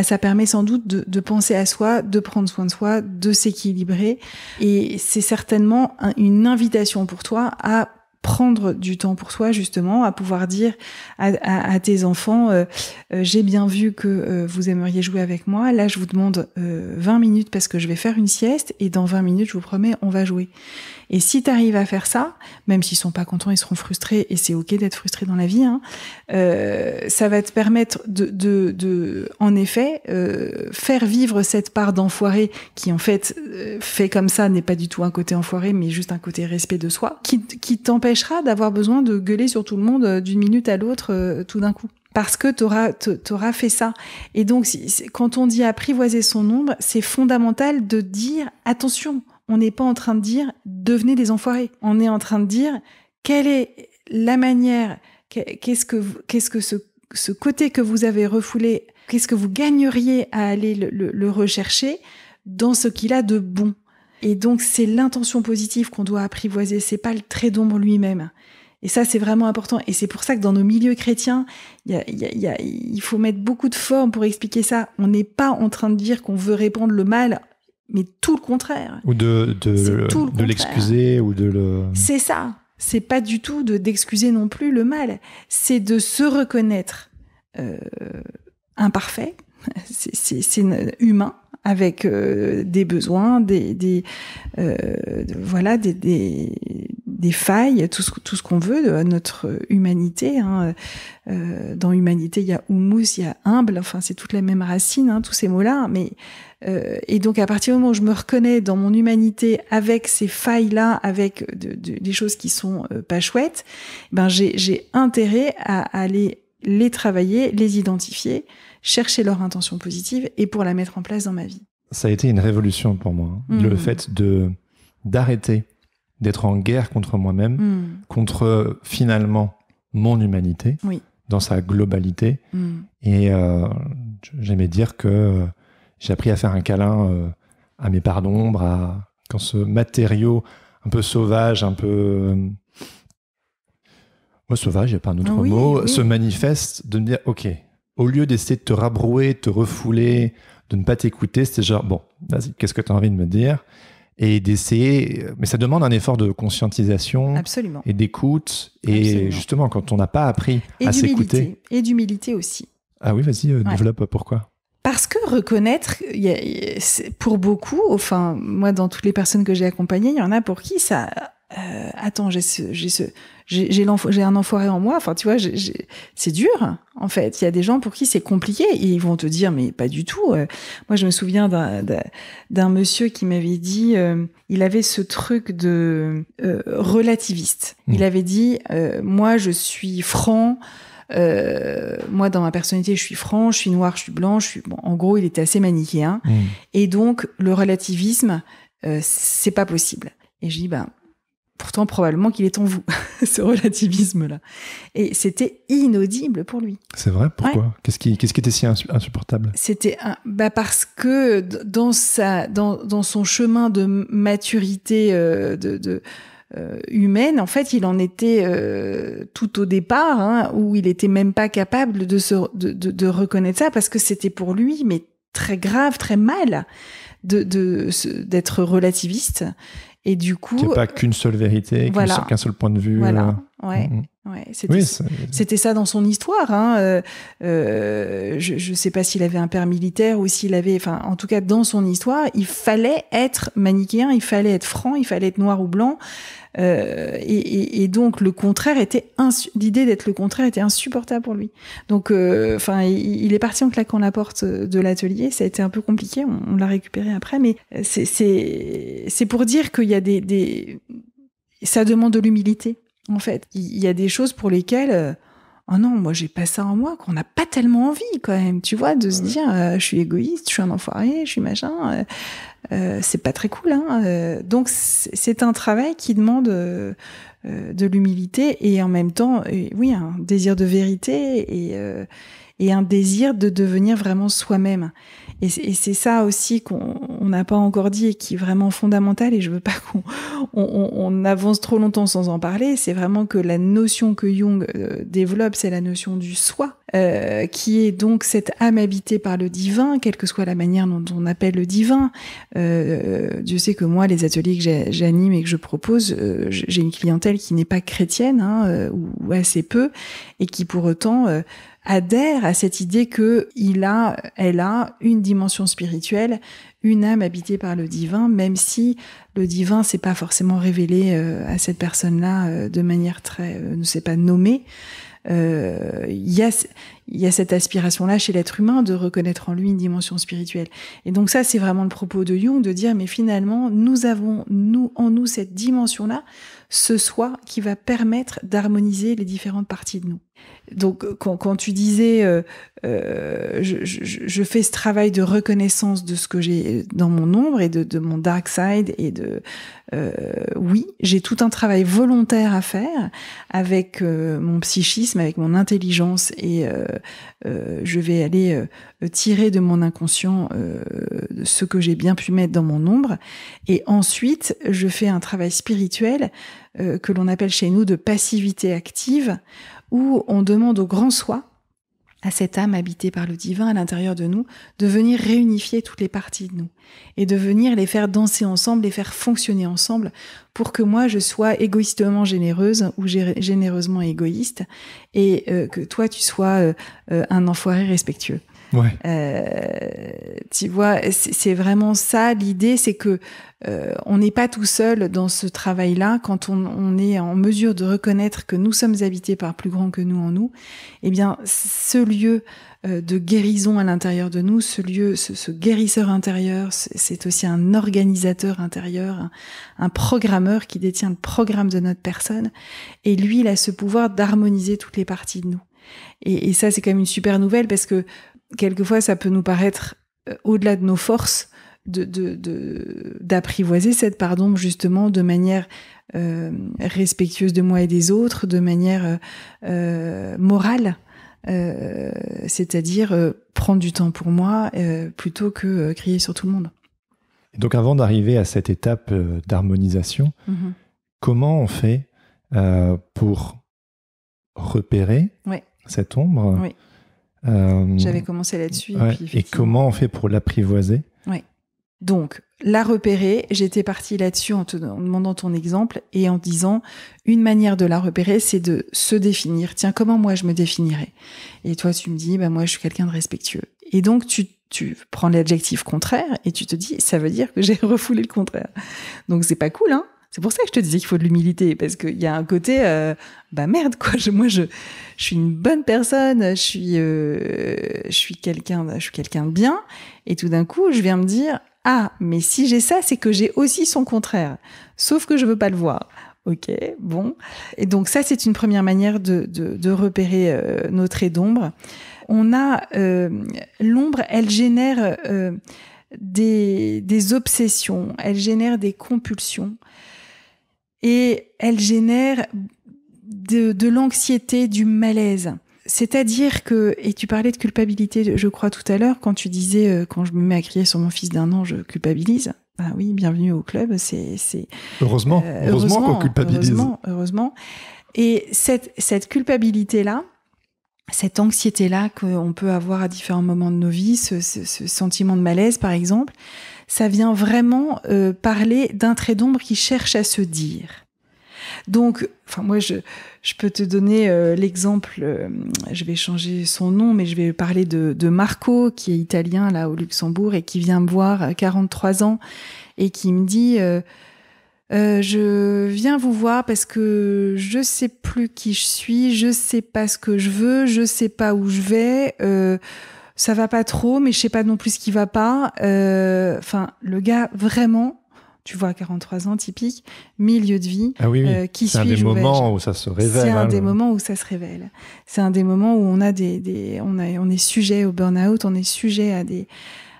Ça permet sans doute de penser à soi, de prendre soin de soi, de s'équilibrer. Et c'est certainement une invitation pour toi à prendre du temps pour soi, justement, à pouvoir dire à tes enfants, j'ai bien vu que vous aimeriez jouer avec moi, là je vous demande 20 minutes parce que je vais faire une sieste, et dans 20 minutes, je vous promets, on va jouer. Et si tu arrives à faire ça, même s'ils sont pas contents, ils seront frustrés, et c'est ok d'être frustré dans la vie, hein, ça va te permettre de en effet, faire vivre cette part d'enfoiré qui en fait, fait comme ça, n'est pas du tout un côté enfoiré, mais juste un côté respect de soi, qui t'empêchera d'avoir besoin de gueuler sur tout le monde d'une minute à l'autre tout d'un coup. Parce que t'auras fait ça. Et donc, quand on dit apprivoiser son ombre, c'est fondamental de dire attention. On n'est pas en train de dire devenez des enfoirés. On est en train de dire quelle est la manière, qu'est-ce que ce côté que vous avez refoulé, qu'est-ce que vous gagneriez à aller le rechercher dans ce qu'il a de bon. Et donc c'est l'intention positive qu'on doit apprivoiser, c'est pas le trait d'ombre lui-même. Et ça, c'est vraiment important. Et c'est pour ça que dans nos milieux chrétiens, il faut mettre beaucoup de formes pour expliquer ça. On n'est pas en train de dire qu'on veut répandre le mal, mais tout le contraire. Ou de l'excuser, ou de le... C'est ça. C'est pas du tout d'excuser non plus le mal. C'est de se reconnaître imparfait. C'est humain, avec des besoins, des failles, tout ce qu'on veut de notre humanité. Hein. Dans humanité, il y a humus, il y a humble. Enfin, c'est toute la même racine, hein, tous ces mots-là. Mais et donc, à partir du moment où je me reconnais dans mon humanité avec ces failles-là, avec des choses qui sont pas chouettes, ben j'ai intérêt à aller les travailler, les identifier, chercher leur intention positive et pour la mettre en place dans ma vie. Ça a été une révolution pour moi, le fait d'arrêter d'être en guerre contre moi-même, contre finalement mon humanité, dans sa globalité. Et j'aimais dire que j'ai appris à faire un câlin à mes parts d'ombre, quand ce matériau un peu sauvage, un peu... sauvage, il n'y a pas un autre mot, se manifeste, de me dire, ok, au lieu d'essayer de te rabrouer, de te refouler, de ne pas t'écouter, c'était genre, bon, vas-y, qu'est-ce que tu as envie de me dire ? Et d'essayer, mais ça demande un effort de conscientisation. Absolument. Et d'écoute. Et justement, quand on n'a pas appris à s'écouter. Et d'humilité aussi. Ah oui, vas-y, développe, pourquoi ? Parce que reconnaître, pour beaucoup, enfin, moi, dans toutes les personnes que j'ai accompagnées, il y en a pour qui ça... attends, j'ai un enfoiré en moi. Enfin, tu vois, c'est dur, en fait. Il y a des gens pour qui c'est compliqué et ils vont te dire, mais pas du tout. Moi, je me souviens d'un monsieur qui m'avait dit, il avait ce truc de relativiste. Il avait dit, moi, je suis franc. Moi, dans ma personnalité, je suis franc, je suis noir, je suis blanc. Bon, en gros, il était assez manichéen. Et donc, le relativisme, c'est pas possible. Et je dis, pourtant, probablement qu'il est en vous, ce relativisme-là. Et c'était inaudible pour lui. C'est vrai ? Pourquoi ? Qu'est-ce qui était si insupportable ? C'était parce que dans son chemin de maturité humaine, en fait, il en était tout au départ, où il était même pas capable de reconnaître ça, parce que c'était pour lui, mais très grave, très mal, d'être relativiste. Et du coup, qu'il n'y a pas qu'une seule vérité, qu'un seul point de vue. Voilà, c'était ça dans son histoire. Je sais pas s'il avait un père militaire ou s'il avait, enfin, en tout cas, dans son histoire, il fallait être manichéen, il fallait être franc, il fallait être noir ou blanc. Et donc le contraire l'idée d'être le contraire était insupportable pour lui. Donc il est parti en claquant la porte de l'atelier. Ça a été un peu compliqué, on l'a récupéré après, mais c'est pour dire qu'il y a ça demande de l'humilité, en fait. Il y a des choses pour lesquelles oh non, moi j'ai pas ça en moi, qu'on n'a pas tellement envie quand même, tu vois, de se dire je suis égoïste, je suis un enfoiré, je suis machin. C'est pas très cool, donc c'est un travail qui demande de l'humilité et en même temps, un désir de vérité et un désir de devenir vraiment soi-même. Et c'est ça aussi qu'on n'a pas encore dit et qui est vraiment fondamental, et je veux pas qu'on avance trop longtemps sans en parler. C'est vraiment que la notion que Jung développe, c'est la notion du soi, qui est donc cette âme habitée par le divin, quelle que soit la manière dont on appelle le divin. Dieu sait que moi, les ateliers que j'anime et que je propose, j'ai une clientèle qui n'est pas chrétienne, ou assez peu, et qui pour autant adhère à cette idée que elle a une dimension spirituelle, une âme habitée par le divin, même si le divin s'est pas forcément révélé à cette personne-là de manière ne s'est pas nommée. Il y a cette aspiration-là chez l'être humain de reconnaître en lui une dimension spirituelle. Et donc ça, c'est vraiment le propos de Jung, de dire, mais finalement, nous avons en nous cette dimension-là, ce soi qui va permettre d'harmoniser les différentes parties de nous. Donc quand tu disais je fais ce travail de reconnaissance de ce que j'ai dans mon ombre et de mon dark side, et oui, j'ai tout un travail volontaire à faire avec mon psychisme, avec mon intelligence, et je vais aller tirer de mon inconscient ce que j'ai bien pu mettre dans mon ombre, et ensuite je fais un travail spirituel que l'on appelle chez nous de passivité active, où on demande au grand soi, à cette âme habitée par le divin à l'intérieur de nous, de venir réunifier toutes les parties de nous et de venir les faire danser ensemble, les faire fonctionner ensemble, pour que moi je sois égoïstement généreuse ou généreusement égoïste, et que toi tu sois un enfoiré respectueux. Ouais. Tu vois, c'est vraiment ça l'idée, c'est que on n'est pas tout seul dans ce travail-là. Quand on est en mesure de reconnaître que nous sommes habités par plus grand que nous en nous, eh bien, ce lieu de guérison à l'intérieur de nous, ce guérisseur intérieur, c'est aussi un organisateur intérieur, un programmeur qui détient le programme de notre personne, et lui, il a ce pouvoir d'harmoniser toutes les parties de nous. Et ça, c'est quand même une super nouvelle, parce que quelquefois, ça peut nous paraître au-delà de nos forces d'apprivoiser cette part d'ombre justement de manière respectueuse de moi et des autres, de manière morale, c'est-à-dire prendre du temps pour moi plutôt que crier sur tout le monde. Et donc avant d'arriver à cette étape d'harmonisation, comment on fait pour repérer cette ombre? Oui. J'avais commencé là-dessus. Et comment on fait pour l'apprivoiser? Oui. Donc, la repérer, j'étais partie là-dessus en demandant ton exemple et en disant, une manière de la repérer, c'est de se définir. Tiens, comment moi je me définirais? Et toi, tu me dis, moi je suis quelqu'un de respectueux. Et donc, tu prends l'adjectif contraire et tu te dis, ça veut dire que j'ai refoulé le contraire. Donc, c'est pas cool, hein? C'est pour ça que je te disais qu'il faut de l'humilité, parce qu'il y a un côté, merde, quoi. Moi, je suis une bonne personne, je suis quelqu'un de bien, et tout d'un coup, je viens me dire, mais si j'ai ça, c'est que j'ai aussi son contraire. Sauf que je veux pas le voir. Ok, bon. Et donc ça, c'est une première manière de repérer nos traits d'ombre. On a l'ombre, elle génère des obsessions, elle génère des compulsions. Et elle génère de l'anxiété, du malaise. C'est-à-dire que, et tu parlais de culpabilité, je crois tout à l'heure, quand tu disais, quand je me mets à crier sur mon fils d'1 an, je culpabilise. Ah oui, bienvenue au club, c'est... Heureusement qu'on culpabilise. Heureusement. Et cette culpabilité-là, cette anxiété-là qu'on peut avoir à différents moments de nos vies, ce sentiment de malaise, par exemple, ça vient vraiment parler d'un trait d'ombre qui cherche à se dire. Donc, moi, je peux te donner l'exemple, je vais changer son nom, mais je vais parler de Marco, qui est italien, là, au Luxembourg, et qui vient me voir à 43 ans, et qui me dit... je viens vous voir parce que je sais plus qui je suis, je sais pas ce que je veux, je sais pas où je vais, ça va pas trop, mais je sais pas non plus ce qui va pas. Le gars, vraiment, tu vois, 43 ans, typique, milieu de vie, qui c'est un des moments où ça se révèle. C'est un des moments où ça se révèle. C'est un des moments où on a on est sujet au burn-out, on est sujet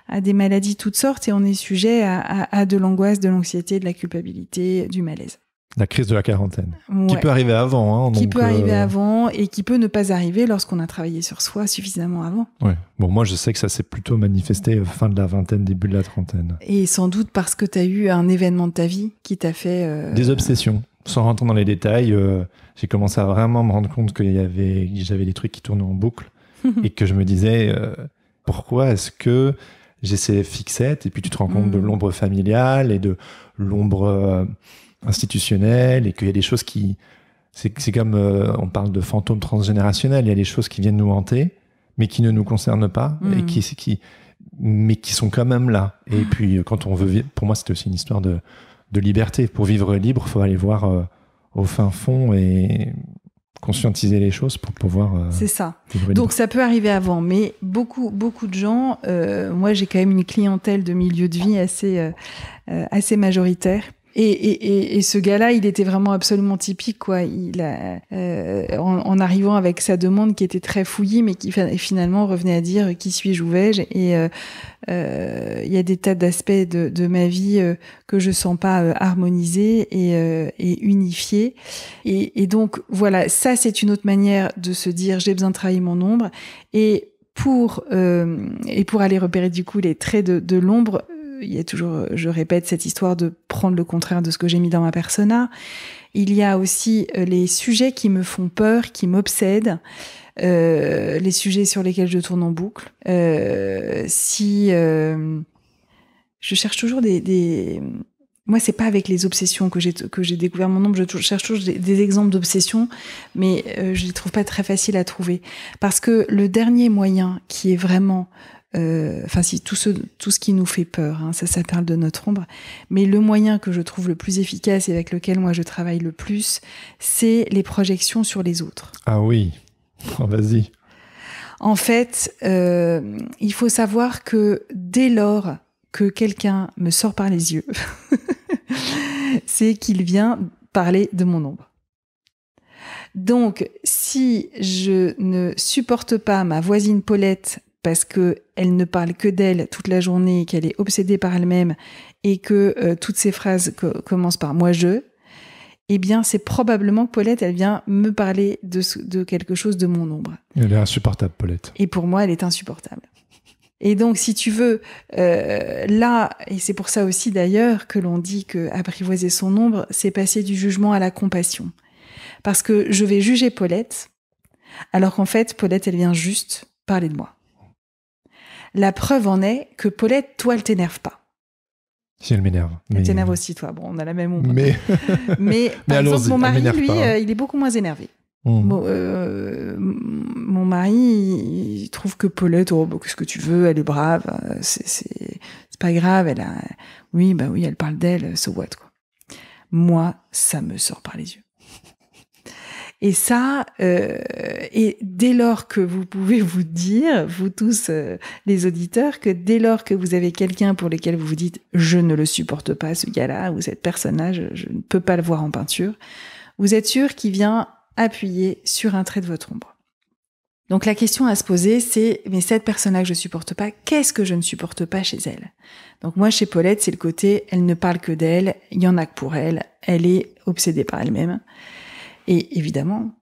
à des maladies toutes sortes et on est sujet à de l'angoisse, de l'anxiété, de la culpabilité, du malaise. La crise de la quarantaine. Qui peut arriver avant. Qui peut arriver avant et qui peut ne pas arriver lorsqu'on a travaillé sur soi suffisamment avant. Ouais. Bon, moi, je sais que ça s'est plutôt manifesté fin de la vingtaine, début de la trentaine. Et sans doute parce que tu as eu un événement de ta vie qui t'a fait... Des obsessions. Sans rentrer dans les détails, j'ai commencé à vraiment me rendre compte que j'avais des trucs qui tournaient en boucle et que je me disais, pourquoi est-ce que j'ai ces fixettes, et puis tu te rends compte de l'ombre familiale et de l'ombre institutionnelle, et qu'il y a des choses qui... C'est comme on parle de fantômes transgénérationnels, il y a des choses qui viennent nous hanter, mais qui ne nous concernent pas, et mais qui sont quand même là. Et puis, quand on veut vivre... Pour moi, c'était aussi une histoire de liberté. Pour vivre libre, il faut aller voir au fin fond et... conscientiser les choses pour pouvoir... c'est ça. Donc, ça peut arriver avant, mais beaucoup de gens... moi, j'ai quand même une clientèle de milieu de vie assez majoritaire. Et ce gars-là, il était vraiment absolument typique, quoi. Il a, en arrivant avec sa demande qui était très fouillie, mais qui finalement revenait à dire qui suis-je, où vais-je. Et il y a des tas d'aspects de ma vie que je sens pas harmonisés et unifiés. Et donc voilà, ça c'est une autre manière de se dire j'ai besoin de travailler mon ombre. Et pour aller repérer du coup les traits de l'ombre. Il y a toujours, je répète, cette histoire de prendre le contraire de ce que j'ai mis dans ma persona. Il y a aussi les sujets qui me font peur, qui m'obsèdent, les sujets sur lesquels je tourne en boucle. Je cherche toujours moi, c'est pas avec les obsessions que j'ai découvert mon ombre. Je cherche toujours des exemples d'obsessions, mais je les trouve pas très faciles à trouver. Parce que le dernier moyen qui est vraiment... si tout ce qui nous fait peur, hein, ça parle de notre ombre, mais le moyen que je trouve le plus efficace et avec lequel moi je travaille le plus, c'est les projections sur les autres. Ah oui, vas-y. En fait, il faut savoir que dès lors que quelqu'un me sort par les yeux, c'est qu'il vient parler de mon ombre. Donc, si je ne supporte pas ma voisine Paulette parce que elle ne parle que d'elle toute la journée, qu'elle est obsédée par elle-même et que toutes ces phrases commencent par moi je, eh bien c'est probablement que Paulette elle vient me parler de quelque chose de mon ombre. Elle est insupportable, Paulette. Et pour moi elle est insupportable. Et donc si tu veux là, et c'est pour ça aussi d'ailleurs que l'on dit que apprivoiser son ombre, c'est passer du jugement à la compassion. Parce que je vais juger Paulette, alors qu'en fait Paulette elle vient juste parler de moi. La preuve en est que Paulette, toi, elle t'énerve pas. Si elle m'énerve. Elle t'énerve aussi, toi. Bon, on a la même ombre. Mais par exemple, mon mari, lui, il est beaucoup moins énervé. Bon, mon mari, il trouve que Paulette, qu'est-ce que tu veux, elle est brave, c'est pas grave, oui, elle parle d'elle, so what, quoi. Moi, ça me sort par les yeux. Et ça, et dès lors que vous pouvez vous dire, vous tous les auditeurs, que dès lors que vous avez quelqu'un pour lequel vous vous dites « je ne le supporte pas, ce gars-là, ou cette personne-là, je ne peux pas le voir en peinture », vous êtes sûr qu'il vient appuyer sur un trait de votre ombre. Donc la question à se poser, c'est « mais cette personne-là que je supporte pas, qu'est-ce que je ne supporte pas chez elle ?» Donc moi, chez Paulette, c'est le côté « elle ne parle que d'elle, il y en a que pour elle, elle est obsédée par elle-même ». Et évidemment,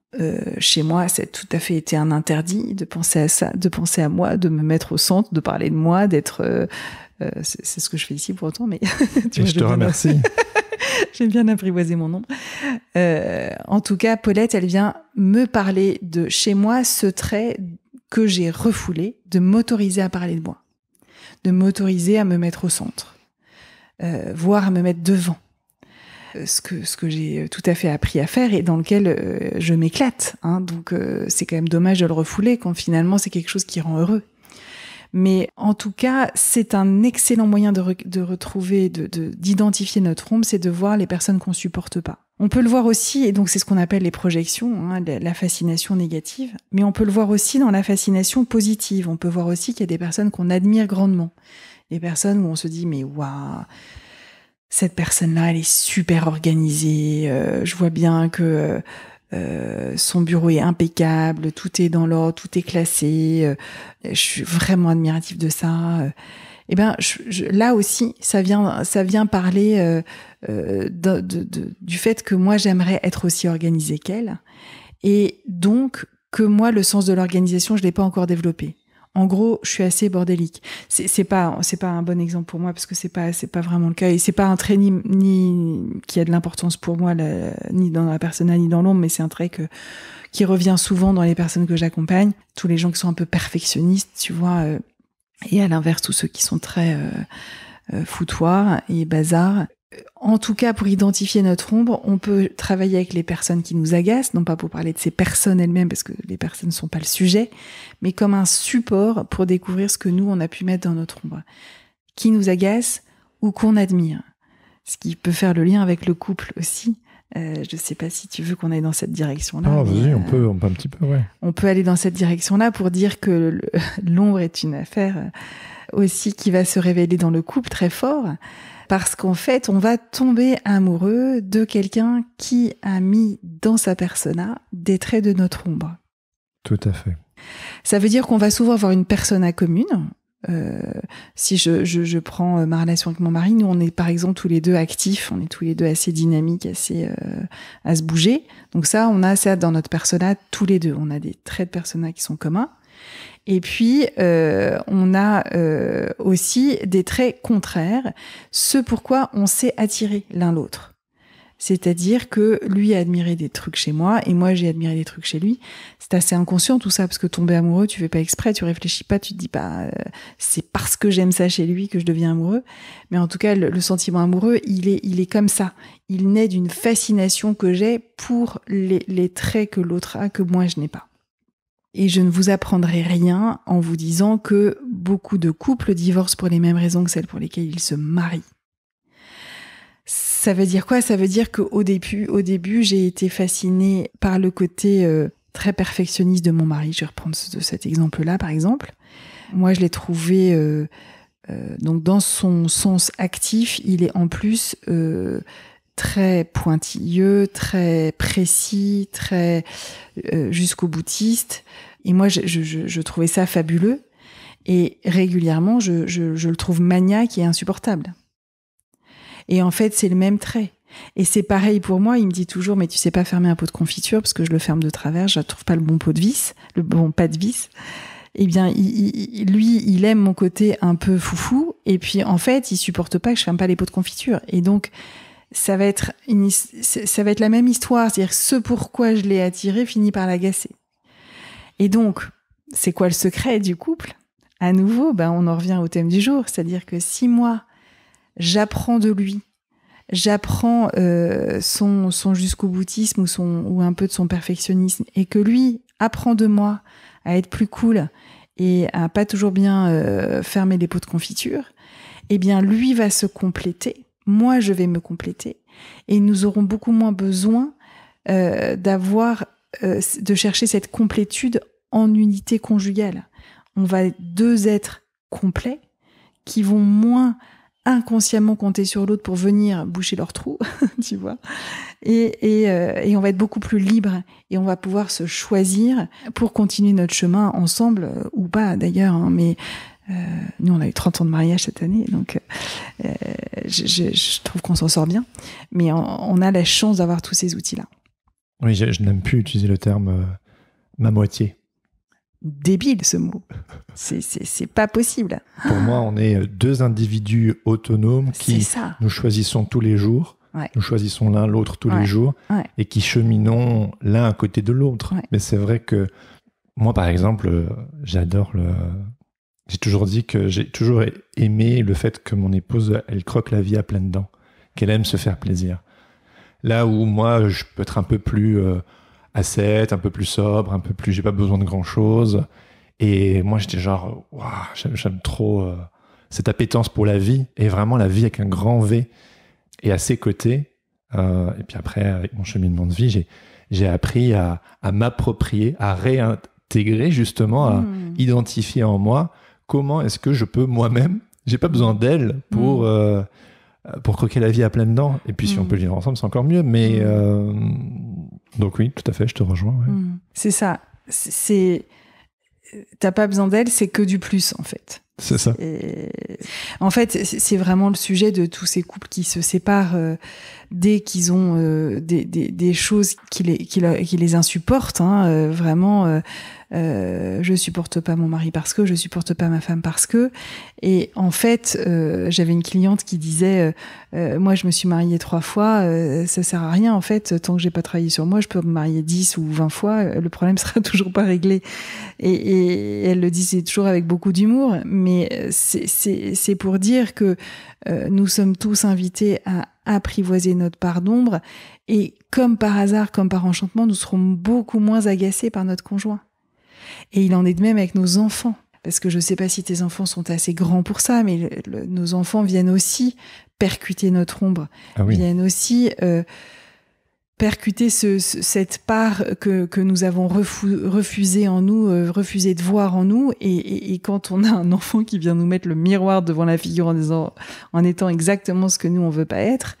chez moi, ça a tout à fait été un interdit de penser à ça, de penser à moi, de me mettre au centre, de parler de moi, d'être... c'est ce que je fais ici pour autant, mais... je te remercie. J'ai bien apprivoisé mon ombre. En tout cas, Paulette, elle vient me parler de chez moi ce trait que j'ai refoulé, de m'autoriser à parler de moi, de m'autoriser à me mettre au centre, voire à me mettre devant. Ce que j'ai tout à fait appris à faire et dans lequel je m'éclate. Donc c'est quand même dommage de le refouler quand finalement c'est quelque chose qui rend heureux. Mais en tout cas, c'est un excellent moyen de retrouver, d'identifier notre ombre, c'est de voir les personnes qu'on supporte pas. On peut le voir aussi, et donc c'est ce qu'on appelle les projections, la fascination négative, mais on peut le voir aussi dans la fascination positive. On peut voir aussi qu'il y a des personnes qu'on admire grandement. Les personnes où on se dit, mais waouh, cette personne-là, elle est super organisée. Je vois bien que son bureau est impeccable, tout est dans l'ordre, tout est classé. Je suis vraiment admirative de ça. Eh ben, là aussi, ça vient parler du fait que moi, j'aimerais être aussi organisée qu'elle, et donc que moi, le sens de l'organisation, je l'ai pas encore développé. En gros, je suis assez bordélique. C'est pas un bon exemple pour moi parce que c'est pas vraiment le cas et c'est pas un trait ni qui a de l'importance pour moi ni dans la persona ni dans l'ombre, mais c'est un trait qui revient souvent dans les personnes que j'accompagne. Tous les gens qui sont un peu perfectionnistes, tu vois, et à l'inverse tous ceux qui sont très foutoirs et bazar. En tout cas, pour identifier notre ombre, on peut travailler avec les personnes qui nous agacent, non pas pour parler de ces personnes elles-mêmes, parce que les personnes ne sont pas le sujet, mais comme un support pour découvrir ce que nous, on a pu mettre dans notre ombre, qui nous agace ou qu'on admire. Ce qui peut faire le lien avec le couple aussi. Je sais pas si tu veux qu'on aille dans cette direction-là. Ah, vas-y, on peut un petit peu, ouais. On peut aller dans cette direction-là pour dire que l'ombre est une affaire aussi qui va se révéler dans le couple très fort. Parce qu'en fait, on va tomber amoureux de quelqu'un qui a mis dans sa persona des traits de notre ombre. Tout à fait. Ça veut dire qu'on va souvent avoir une persona commune. Si je prends ma relation avec mon mari, nous on est par exemple tous les deux actifs, on est tous les deux assez dynamiques, assez à se bouger. Donc ça, on a ça dans notre persona tous les deux. On a des traits de persona qui sont communs. Et puis, on a aussi des traits contraires, ce pourquoi on s'est attiré l'un l'autre. C'est-à-dire que lui a admiré des trucs chez moi et moi j'ai admiré des trucs chez lui. C'est assez inconscient tout ça, parce que tomber amoureux, tu fais pas exprès, tu réfléchis pas, tu te dis pas c'est parce que j'aime ça chez lui que je deviens amoureux. Mais en tout cas, le sentiment amoureux, il est comme ça. Il naît d'une fascination que j'ai pour les traits que l'autre a, que moi je n'ai pas. Et je ne vous apprendrai rien en vous disant que beaucoup de couples divorcent pour les mêmes raisons que celles pour lesquelles ils se marient. Ça veut dire quoi ? Ça veut dire qu'au début, j'ai été fascinée par le côté très perfectionniste de mon mari. Je vais reprendre cet exemple-là, par exemple. Moi, je l'ai trouvé... donc, dans son sens actif, il est en plus... très pointilleux, très précis, très jusqu'au boutiste. Et moi, je trouvais ça fabuleux. Et régulièrement, je le trouve maniaque et insupportable. Et en fait, c'est le même trait. Et c'est pareil pour moi, il me dit toujours, mais tu sais pas fermer un pot de confiture, parce que je le ferme de travers, je trouve pas le bon pot de vis, le bon pas de vis. Eh bien, lui, il aime mon côté un peu foufou, et puis en fait, il supporte pas que je ferme pas les pots de confiture. Et donc, ça va être la même histoire, c'est-à-dire que ce pourquoi je l'ai attiré finit par l'agacer. Et donc, c'est quoi le secret du couple ? À nouveau, on en revient au thème du jour, c'est-à-dire que si moi, j'apprends de lui, j'apprends son jusqu'au-boutisme ou un peu de son perfectionnisme, et que lui apprend de moi à être plus cool et à pas toujours bien fermer les pots de confiture, eh bien lui va se compléter, moi je vais me compléter, et nous aurons beaucoup moins besoin de chercher cette complétude en unité conjugale. On va être deux êtres complets qui vont moins inconsciemment compter sur l'autre pour venir boucher leur trou, tu vois. Et on va être beaucoup plus libre et on va pouvoir se choisir pour continuer notre chemin ensemble ou pas d'ailleurs, hein, mais nous on a eu 30 ans de mariage cette année, donc je trouve qu'on s'en sort bien, mais on a la chance d'avoir tous ces outils-là. Oui, je n'aime plus utiliser le terme ma moitié. Débile ce mot. C'est pas possible. Pour moi, on est deux individus autonomes qui nous choisissons tous les jours. Ouais. Nous choisissons l'un l'autre tous les jours et qui cheminons l'un à côté de l'autre. Ouais. Mais c'est vrai que moi, par exemple, j'adore J'ai toujours dit que j'ai toujours aimé le fait que mon épouse, elle croque la vie à pleines dents, qu'elle aime se faire plaisir. Là où moi, je peux être un peu plus ascète, un peu plus sobre, un peu plus, j'ai pas besoin de grand chose. Et moi, j'étais genre, waouh, j'aime trop cette appétence pour la vie, et vraiment la vie avec un grand V. Et à ses côtés, et puis après, avec mon cheminement de vie, j'ai appris à m'approprier, à réintégrer justement, à identifier en moi comment est-ce que je peux moi-même, j'ai pas besoin d'elle pour croquer la vie à pleines dents. Et puis si on peut vivre ensemble, c'est encore mieux. Mais donc oui, tout à fait, je te rejoins. Ouais. C'est ça. T'as pas besoin d'elle, c'est que du plus en fait. C'est ça. En fait, c'est vraiment le sujet de tous ces couples qui se séparent dès qu'ils ont des choses qui les insupportent. Hein, vraiment, je supporte pas mon mari parce que, je supporte pas ma femme parce que. Et en fait, j'avais une cliente qui disait, moi je me suis mariée 3 fois, ça sert à rien en fait, tant que j'ai pas travaillé sur moi, je peux me marier 10 ou 20 fois, le problème sera toujours pas réglé. Et elle le disait toujours avec beaucoup d'humour, mais c'est pour dire que nous sommes tous invités à apprivoiser notre part d'ombre, et comme par hasard, comme par enchantement, nous serons beaucoup moins agacés par notre conjoint. Et il en est de même avec nos enfants. Parce que je ne sais pas si tes enfants sont assez grands pour ça, mais nos enfants viennent aussi percuter notre ombre. Ah oui. Viennent aussi percuter cette part que nous avons refusé en nous, refusé de voir en nous. Et quand on a un enfant qui vient nous mettre le miroir devant la figure en étant exactement ce que nous, on ne veut pas être,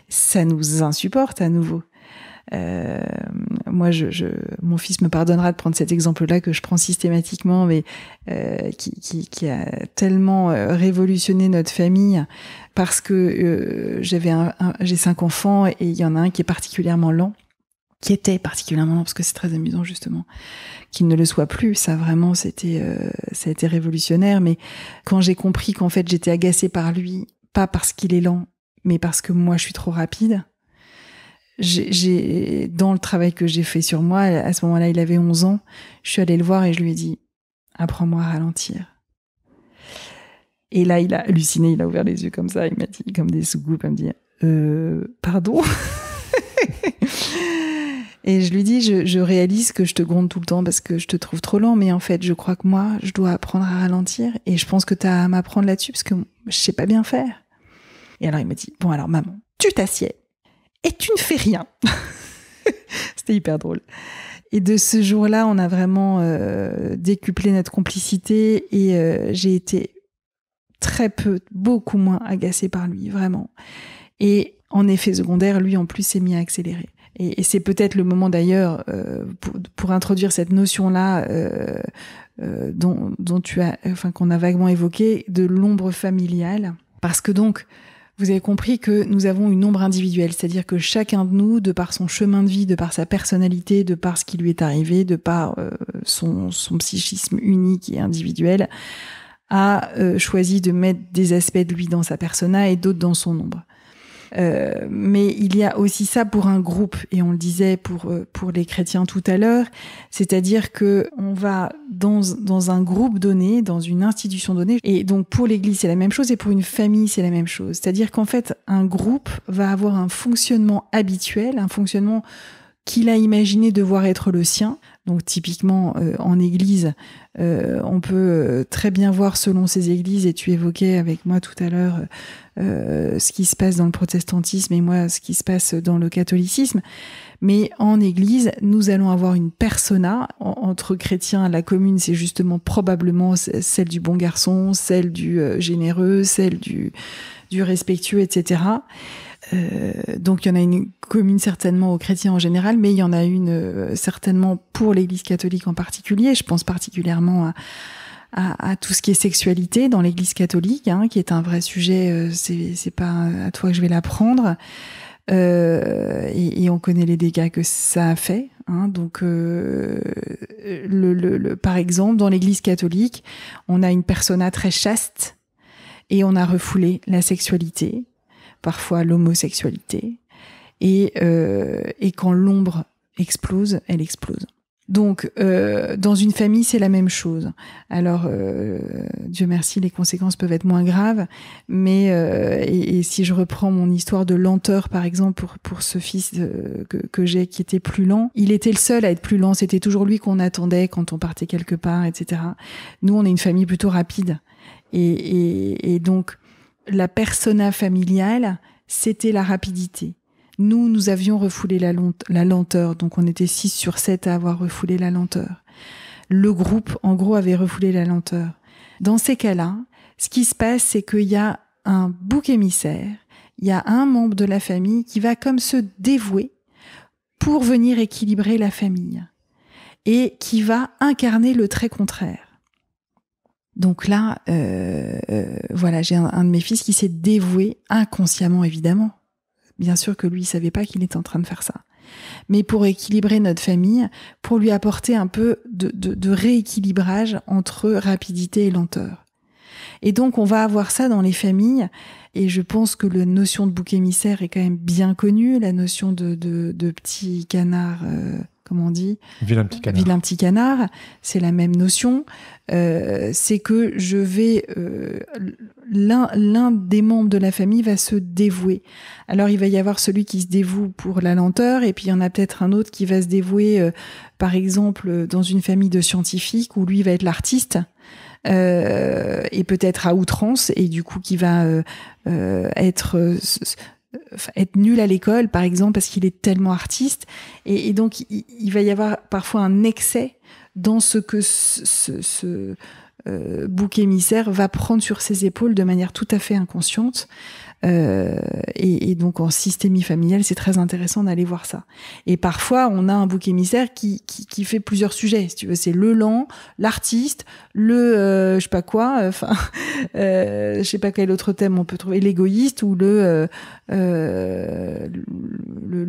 ça nous insupporte à nouveau. Moi, mon fils me pardonnera de prendre cet exemple-là que je prends systématiquement, mais qui a tellement révolutionné notre famille, parce que j'ai 5 enfants et il y en a un qui est particulièrement lent, qui était particulièrement lent, parce que c'est très amusant justement qu'il ne le soit plus. Ça vraiment, ça a été révolutionnaire. Mais quand j'ai compris qu'en fait j'étais agacée par lui, pas parce qu'il est lent, mais parce que moi je suis trop rapide. Dans le travail que j'ai fait sur moi, à ce moment-là, il avait 11 ans, je suis allée le voir et je lui ai dit « Apprends-moi à ralentir ». Et là, il a halluciné, il a ouvert les yeux comme ça, il m'a dit, comme des soucoupes, il me dit « Pardon ?» Et je lui dis « Je réalise que je te gronde tout le temps parce que je te trouve trop lent, mais en fait, je crois que moi, je dois apprendre à ralentir et je pense que tu as à m'apprendre là-dessus parce que je sais pas bien faire. » Et alors, il m'a dit « Bon, alors maman, tu t'assieds. Et tu ne fais rien. » C'était hyper drôle. Et de ce jour-là, on a vraiment décuplé notre complicité et j'ai été beaucoup moins agacée par lui, vraiment. Et en effet secondaire, lui, en plus, s'est mis à accélérer. Et c'est peut-être le moment d'ailleurs, pour introduire cette notion-là qu'on a vaguement évoqué, de l'ombre familiale. Parce que donc, vous avez compris que nous avons une ombre individuelle, c'est-à-dire que chacun de nous, de par son chemin de vie, de par sa personnalité, de par ce qui lui est arrivé, de par son psychisme unique et individuel, a choisi de mettre des aspects de lui dans sa persona et d'autres dans son ombre. Mais il y a aussi ça pour un groupe, et on le disait pour les chrétiens tout à l'heure, c'est-à-dire que on va dans un groupe donné, dans une institution donnée, et donc pour l'Église c'est la même chose, et pour une famille c'est la même chose. C'est-à-dire qu'en fait un groupe va avoir un fonctionnement habituel, un fonctionnement qu'il a imaginé devoir être le sien. Donc typiquement en église, on peut très bien voir selon ces églises, et tu évoquais avec moi tout à l'heure ce qui se passe dans le protestantisme et moi ce qui se passe dans le catholicisme. Mais en église, nous allons avoir une persona. Entre chrétiens, la commune, c'est justement probablement celle du bon garçon, celle du généreux, celle du respectueux, etc. Donc il y en a une commune certainement aux chrétiens en général, mais il y en a une certainement pour l'Église catholique en particulier. Je pense particulièrement à tout ce qui est sexualité dans l'Église catholique, qui est un vrai sujet. C'est pas à toi que je vais l'apprendre. Et on connaît les dégâts que ça a fait. Donc, par exemple, dans l'Église catholique, on a une persona très chaste et on a refoulé la sexualité, parfois l'homosexualité, et quand l'ombre explose, elle explose. Donc, dans une famille, c'est la même chose. Alors, Dieu merci, les conséquences peuvent être moins graves, mais et si je reprends mon histoire de lenteur, par exemple, pour ce fils que j'ai qui était plus lent, il était le seul à être plus lent. C'était toujours lui qu'on attendait quand on partait quelque part, etc. Nous, on est une famille plutôt rapide, et donc la persona familiale, c'était la rapidité. Nous avions refoulé la lenteur, donc on était 6 sur 7 à avoir refoulé la lenteur. Le groupe, en gros, avait refoulé la lenteur. Dans ces cas-là, ce qui se passe, c'est qu'il y a un bouc émissaire, il y a un membre de la famille qui va comme se dévouer pour venir équilibrer la famille et qui va incarner le trait contraire. Donc là, voilà, j'ai un de mes fils qui s'est dévoué inconsciemment, évidemment. Bien sûr que lui, il savait pas qu'il était en train de faire ça. Mais pour équilibrer notre famille, pour lui apporter un peu de rééquilibrage entre rapidité et lenteur. Et donc, on va avoir ça dans les familles. Et je pense que la notion de bouc émissaire est quand même bien connue. La notion de petit canard, comment on dit ? Vilain petit canard. Vilain petit canard, c'est la même notion. C'est que je vais... l'un des membres de la famille va se dévouer. Alors, il va y avoir celui qui se dévoue pour la lenteur, et puis il y en a peut-être un autre qui va se dévouer, par exemple, dans une famille de scientifiques, où lui va être l'artiste, et peut-être à outrance, et du coup qui va être nul à l'école, par exemple, parce qu'il est tellement artiste, et donc il va y avoir parfois un excès dans ce que ce bouc émissaire va prendre sur ses épaules de manière tout à fait inconsciente. Et donc en systémie familiale, c'est très intéressant d'aller voir ça. Et parfois, on a un bouc émissaire qui fait plusieurs sujets. Si tu veux, c'est le lent, l'artiste, je sais pas quoi. Enfin, je sais pas quel autre thème on peut trouver. L'égoïste ou le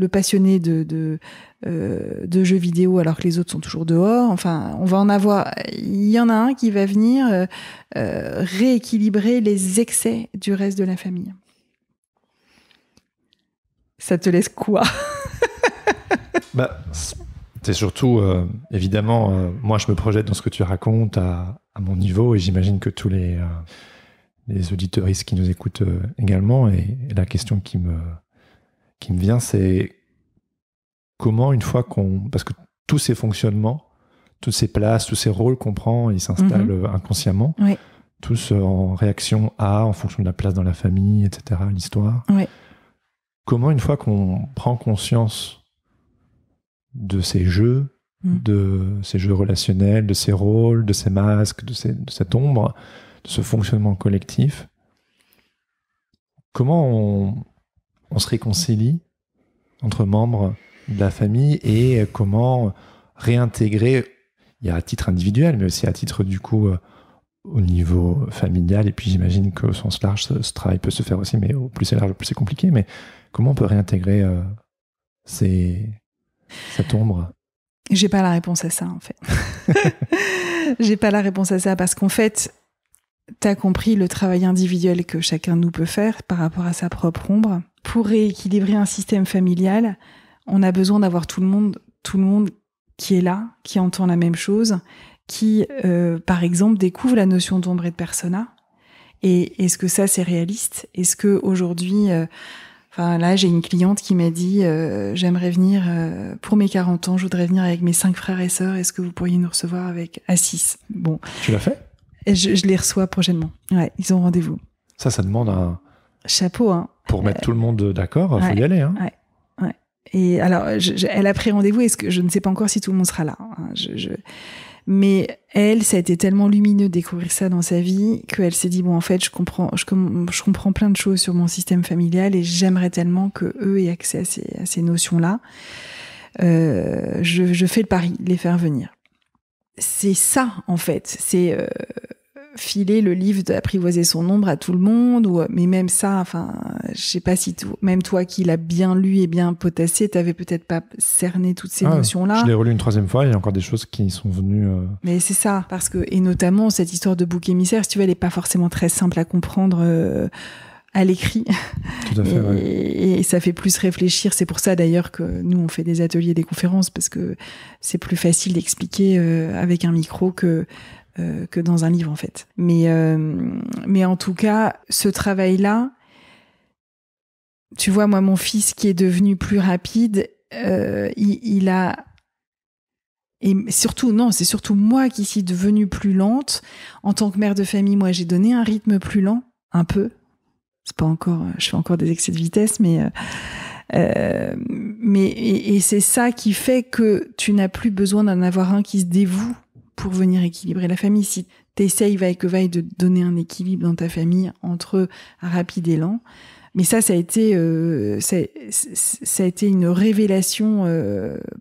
passionné de jeux vidéo alors que les autres sont toujours dehors. Enfin, on va en avoir. Il y en a un qui va venir rééquilibrer les excès du reste de la famille. Ça te laisse quoi ? C'est surtout, évidemment, moi je me projette dans ce que tu racontes à mon niveau, et j'imagine que tous les auditeuristes qui nous écoutent également, et la question qui me vient, c'est comment, une fois parce que tous ces fonctionnements, toutes ces places, tous ces rôles qu'on prend, ils s'installent inconsciemment, oui. Tous en réaction en fonction de la place dans la famille, etc., l'histoire. Oui. Comment, une fois qu'on prend conscience de ces jeux, de ces jeux relationnels, de ces rôles, de ces masques, de cette ombre, de ce fonctionnement collectif, comment on se réconcilie entre membres de la famille, et comment réintégrer, il y a à titre individuel, mais aussi à titre du coup au niveau familial. Et puis j'imagine qu'au sens large, ce travail peut se faire aussi, mais au plus c'est large, au plus c'est compliqué. Mais comment on peut réintégrer cette ombre? J'ai pas la réponse à ça, en fait. J'ai pas la réponse à ça parce qu'en fait, t'as compris le travail individuel que chacun de nous peut faire par rapport à sa propre ombre. Pour rééquilibrer un système familial, on a besoin d'avoir tout le monde qui est là, qui entend la même chose, qui, par exemple, découvre la notion d'ombre et de persona. Et est-ce que ça, c'est réaliste? Est-ce que aujourd'hui, là, j'ai une cliente qui m'a dit j'aimerais venir pour mes 40 ans, je voudrais venir avec mes 5 frères et sœurs. Est-ce que vous pourriez nous recevoir à 6? Bon. Tu l'as fait? Et je les reçois prochainement. Ouais, ils ont rendez-vous. Ça demande un chapeau, hein. Pour mettre tout le monde d'accord, faut y aller, hein. Ouais. Et alors, elle a pris rendez-vous. Est-ce que je ne sais pas encore si tout le monde sera là, hein. Mais elle, ça a été tellement lumineux de découvrir ça dans sa vie qu'elle s'est dit bon, en fait, je comprends plein de choses sur mon système familial et j'aimerais tellement que eux aient accès à ces notions-là. Je fais le pari de les faire venir. C'est ça, en fait. C'est filer le livre d'apprivoiser son ombre à tout le monde, mais même ça, je sais pas si même toi qui l'as bien lu et bien potassé, t'avais peut-être pas cerné toutes ces notions-là. Je l'ai relu une 3e fois, il y a encore des choses qui sont venues. Mais c'est ça, parce que, et notamment cette histoire de bouc émissaire, si tu veux, elle est pas forcément très simple à comprendre à l'écrit. Tout à fait, et ça fait plus réfléchir. C'est pour ça d'ailleurs que nous on fait des ateliers, des conférences, parce que c'est plus facile d'expliquer avec un micro que dans un livre, en fait. Mais en tout cas, ce travail-là, tu vois, moi, mon fils qui est devenu plus rapide, il a... Et surtout, non, c'est surtout moi qui suis devenue plus lente. En tant que mère de famille, moi, j'ai donné un rythme plus lent, un peu. C'est pas encore... Je fais encore des excès de vitesse, mais c'est ça qui fait que tu n'as plus besoin d'en avoir un qui se dévoue pour venir équilibrer la famille. Si t'essayes vaille que vaille de donner un équilibre dans ta famille entre rapide et lent. Mais ça a été une révélation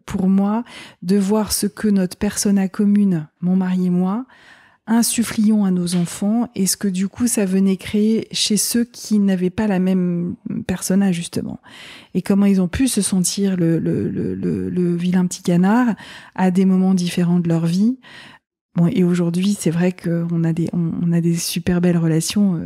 pour moi de voir ce que notre persona commune, mon mari et moi, insufflions à nos enfants et ce que du coup ça venait créer chez ceux qui n'avaient pas la même persona justement. Et comment ils ont pu se sentir le vilain petit canard à des moments différents de leur vie. Bon, et aujourd'hui, c'est vrai qu'on a des super belles relations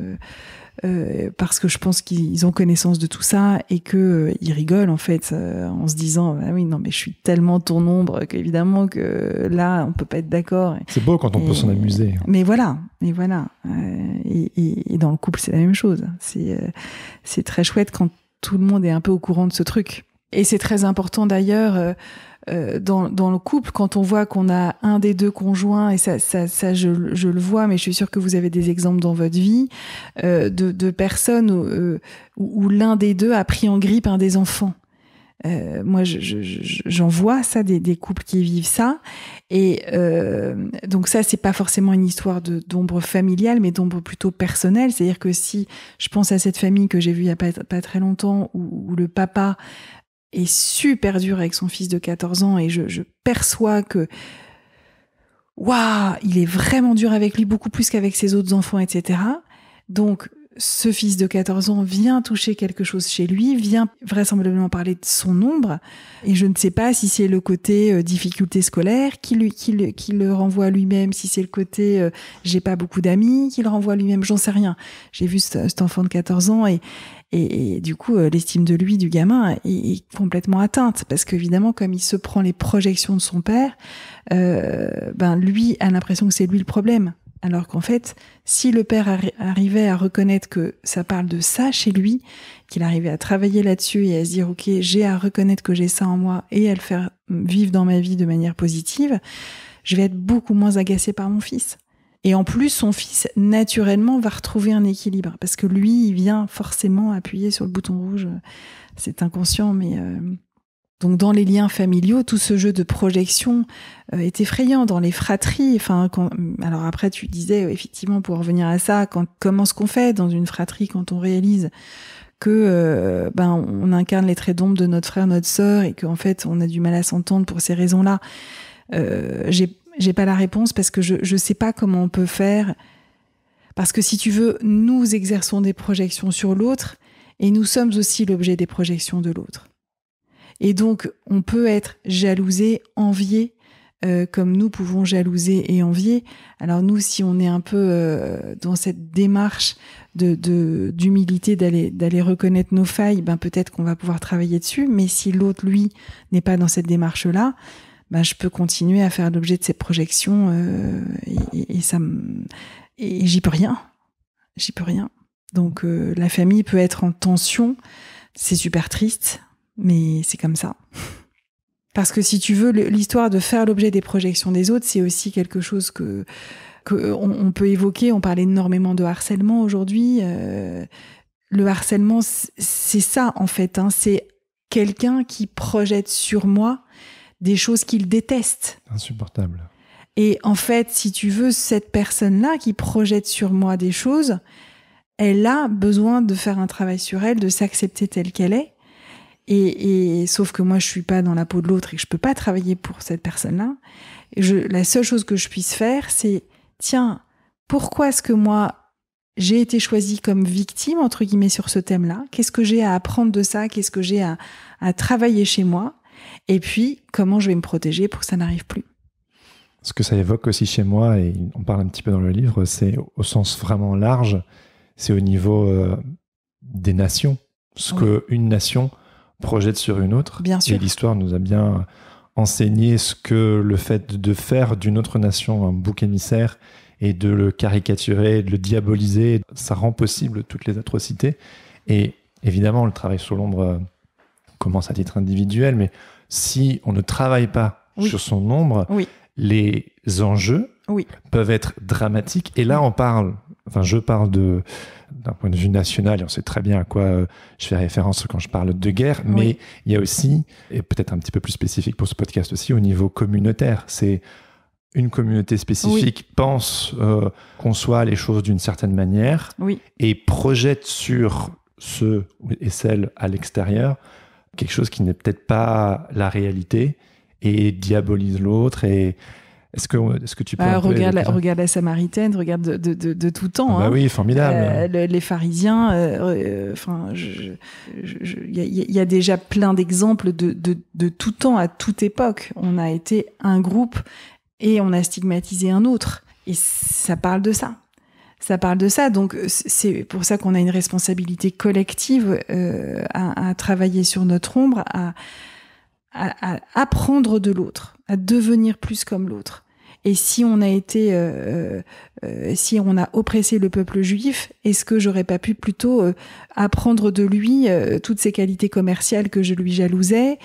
parce que je pense qu'ils ont connaissance de tout ça et que ils rigolent en fait en se disant ah oui non mais je suis tellement ton ombre qu'évidemment que là on peut pas être d'accord. C'est beau quand on peut s'en amuser. Mais voilà et dans le couple c'est la même chose. C'est très chouette quand tout le monde est un peu au courant de ce truc. Et c'est très important d'ailleurs dans le couple, quand on voit qu'on a un des deux conjoints, et ça je le vois, mais je suis sûre que vous avez des exemples dans votre vie, de personnes où l'un des deux a pris en grippe un des enfants. Moi, j'en vois ça, des couples qui vivent ça. Et donc ça, c'est pas forcément une histoire d'ombre familiale, mais d'ombre plutôt personnelle. C'est-à-dire que si je pense à cette famille que j'ai vue il y a pas très longtemps, où le papa est super dur avec son fils de 14 ans et je perçois que waouh, il est vraiment dur avec lui, beaucoup plus qu'avec ses autres enfants, etc. Donc, ce fils de 14 ans vient toucher quelque chose chez lui, vient vraisemblablement parler de son ombre, et je ne sais pas si c'est le côté difficulté scolaire qui le renvoie à lui-même, si c'est le côté j'ai pas beaucoup d'amis qui le renvoie à lui-même, j'en sais rien. J'ai vu cet enfant de 14 ans et du coup l'estime de lui du gamin est complètement atteinte parce qu'évidemment comme il se prend les projections de son père, lui a l'impression que c'est lui le problème. Alors qu'en fait, si le père arrivait à reconnaître que ça parle de ça chez lui, qu'il arrivait à travailler là-dessus et à se dire « Ok, j'ai à reconnaître que j'ai ça en moi et à le faire vivre dans ma vie de manière positive », je vais être beaucoup moins agacée par mon fils. Et en plus, son fils, naturellement, va retrouver un équilibre parce que lui, il vient forcément appuyer sur le bouton rouge. C'est inconscient, mais... Donc dans les liens familiaux, tout ce jeu de projection est effrayant dans les fratries. Alors après, tu disais effectivement pour revenir à ça, comment est-ce qu'on fait dans une fratrie quand on réalise que on incarne les traits d'ombre de notre frère, notre sœur, et qu'en fait on a du mal à s'entendre pour ces raisons-là. J'ai pas la réponse parce que je sais pas comment on peut faire. Parce que si tu veux, nous exerçons des projections sur l'autre et nous sommes aussi l'objet des projections de l'autre. Et donc, on peut être jalousé, envié, comme nous pouvons jalouser et envier. Alors nous, si on est un peu dans cette démarche d'humilité, d'aller reconnaître nos failles, ben peut-être qu'on va pouvoir travailler dessus. Mais si l'autre, lui, n'est pas dans cette démarche-là, ben je peux continuer à faire l'objet de ces projections et j'y peux rien. J'y peux rien. Donc la famille peut être en tension. C'est super triste, mais c'est comme ça. Parce que si tu veux, l'histoire de faire l'objet des projections des autres, c'est aussi quelque chose que on peut évoquer. On parle énormément de harcèlement aujourd'hui. Le harcèlement, c'est ça en fait. C'est quelqu'un qui projette sur moi des choses qu'il déteste. Insupportable. Et en fait, si tu veux, cette personne-là qui projette sur moi des choses, elle a besoin de faire un travail sur elle, de s'accepter telle qu'elle est. Et sauf que moi, je suis pas dans la peau de l'autre et que je peux pas travailler pour cette personne-là. La seule chose que je puisse faire, c'est tiens, pourquoi est-ce que moi j'ai été choisie comme victime entre guillemets sur ce thème-là ? Qu'est-ce que j'ai à apprendre de ça ? Qu'est-ce que j'ai à travailler chez moi ? Et puis comment je vais me protéger pour que ça n'arrive plus ? Ce que ça évoque aussi chez moi, et on parle un petit peu dans le livre, c'est au sens vraiment large, c'est au niveau des nations. Ce qu'une nation projette sur une autre. Bien sûr. Et l'histoire nous a bien enseigné ce que le fait de faire d'une autre nation un bouc émissaire et de le caricaturer, de le diaboliser, ça rend possible toutes les atrocités. Et évidemment, le travail sur l'ombre commence à titre individuel, mais si on ne travaille pas sur son ombre, les enjeux peuvent être dramatiques. Et là, je parle d'un point de vue national, et on sait très bien à quoi je fais référence quand je parle de guerre, mais il y a aussi, et peut-être un petit peu plus spécifique pour ce podcast aussi, au niveau communautaire. C'est une communauté spécifique pense, conçoit les choses d'une certaine manière et projette sur ceux et celles à l'extérieur quelque chose qui n'est peut-être pas la réalité et diabolise l'autre. Et est-ce que tu peux regarde la Samaritaine, regarde de tout temps. Oui, formidable. Les pharisiens, il y a déjà plein d'exemples de tout temps, à toute époque. On a été un groupe et on a stigmatisé un autre. Et ça parle de ça. Ça parle de ça. Donc, c'est pour ça qu'on a une responsabilité collective à travailler sur notre ombre, à apprendre de l'autre, à devenir plus comme l'autre. Et si on a été, si on a oppressé le peuple juif, est-ce que j'aurais pas pu plutôt apprendre de lui toutes ses qualités commerciales que je lui jalousais,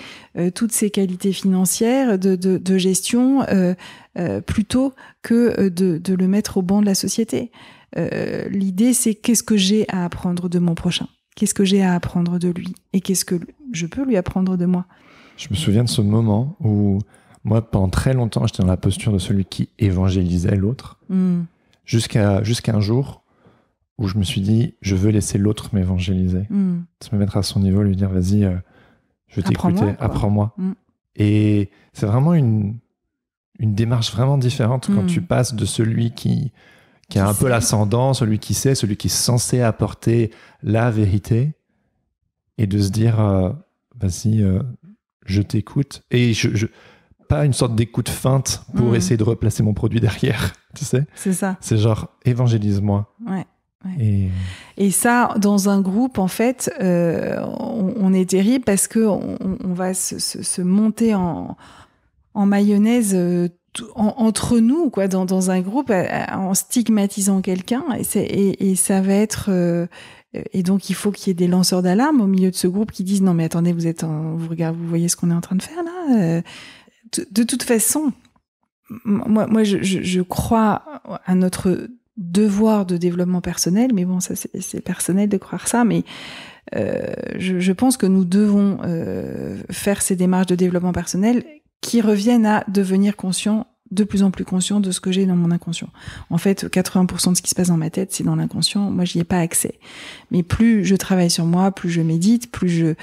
toutes ses qualités financières, de gestion, plutôt que de le mettre au banc de la société. L'idée, c'est qu'est-ce que j'ai à apprendre de mon prochain ? Qu'est-ce que j'ai à apprendre de lui ? Et qu'est-ce que je peux lui apprendre de moi ? Je me souviens de ce moment où moi, pendant très longtemps, j'étais dans la posture de celui qui évangélisait l'autre. Jusqu'à un jour où je me suis dit, je veux laisser l'autre m'évangéliser. Se me mettre à son niveau, lui dire, vas-y, je vais t'écouter, apprends-moi. Et c'est vraiment une démarche vraiment différente quand tu passes de celui qui a un peu l'ascendant, celui qui sait, celui qui est censé apporter la vérité, et de se dire, vas-y, je t'écoute. Et pas une sorte d'écoute feinte pour essayer de replacer mon produit derrière, tu sais. C'est ça. C'est genre, évangélise-moi. Ouais. Et ça, dans un groupe, en fait, on est terrible parce que on va se monter en mayonnaise entre nous, quoi, dans un groupe, en stigmatisant quelqu'un, et ça va être et donc il faut qu'il y ait des lanceurs d'alarme au milieu de ce groupe qui disent non mais attendez, vous voyez ce qu'on est en train de faire là. De toute façon, moi je crois à notre devoir de développement personnel, mais bon, ça c'est personnel de croire ça, mais je pense que nous devons faire ces démarches de développement personnel qui reviennent à devenir conscient de plus en plus conscient de ce que j'ai dans mon inconscient. En fait, 80% de ce qui se passe dans ma tête, c'est dans l'inconscient. Moi, j'y ai pas accès. Mais plus je travaille sur moi, plus je médite, plus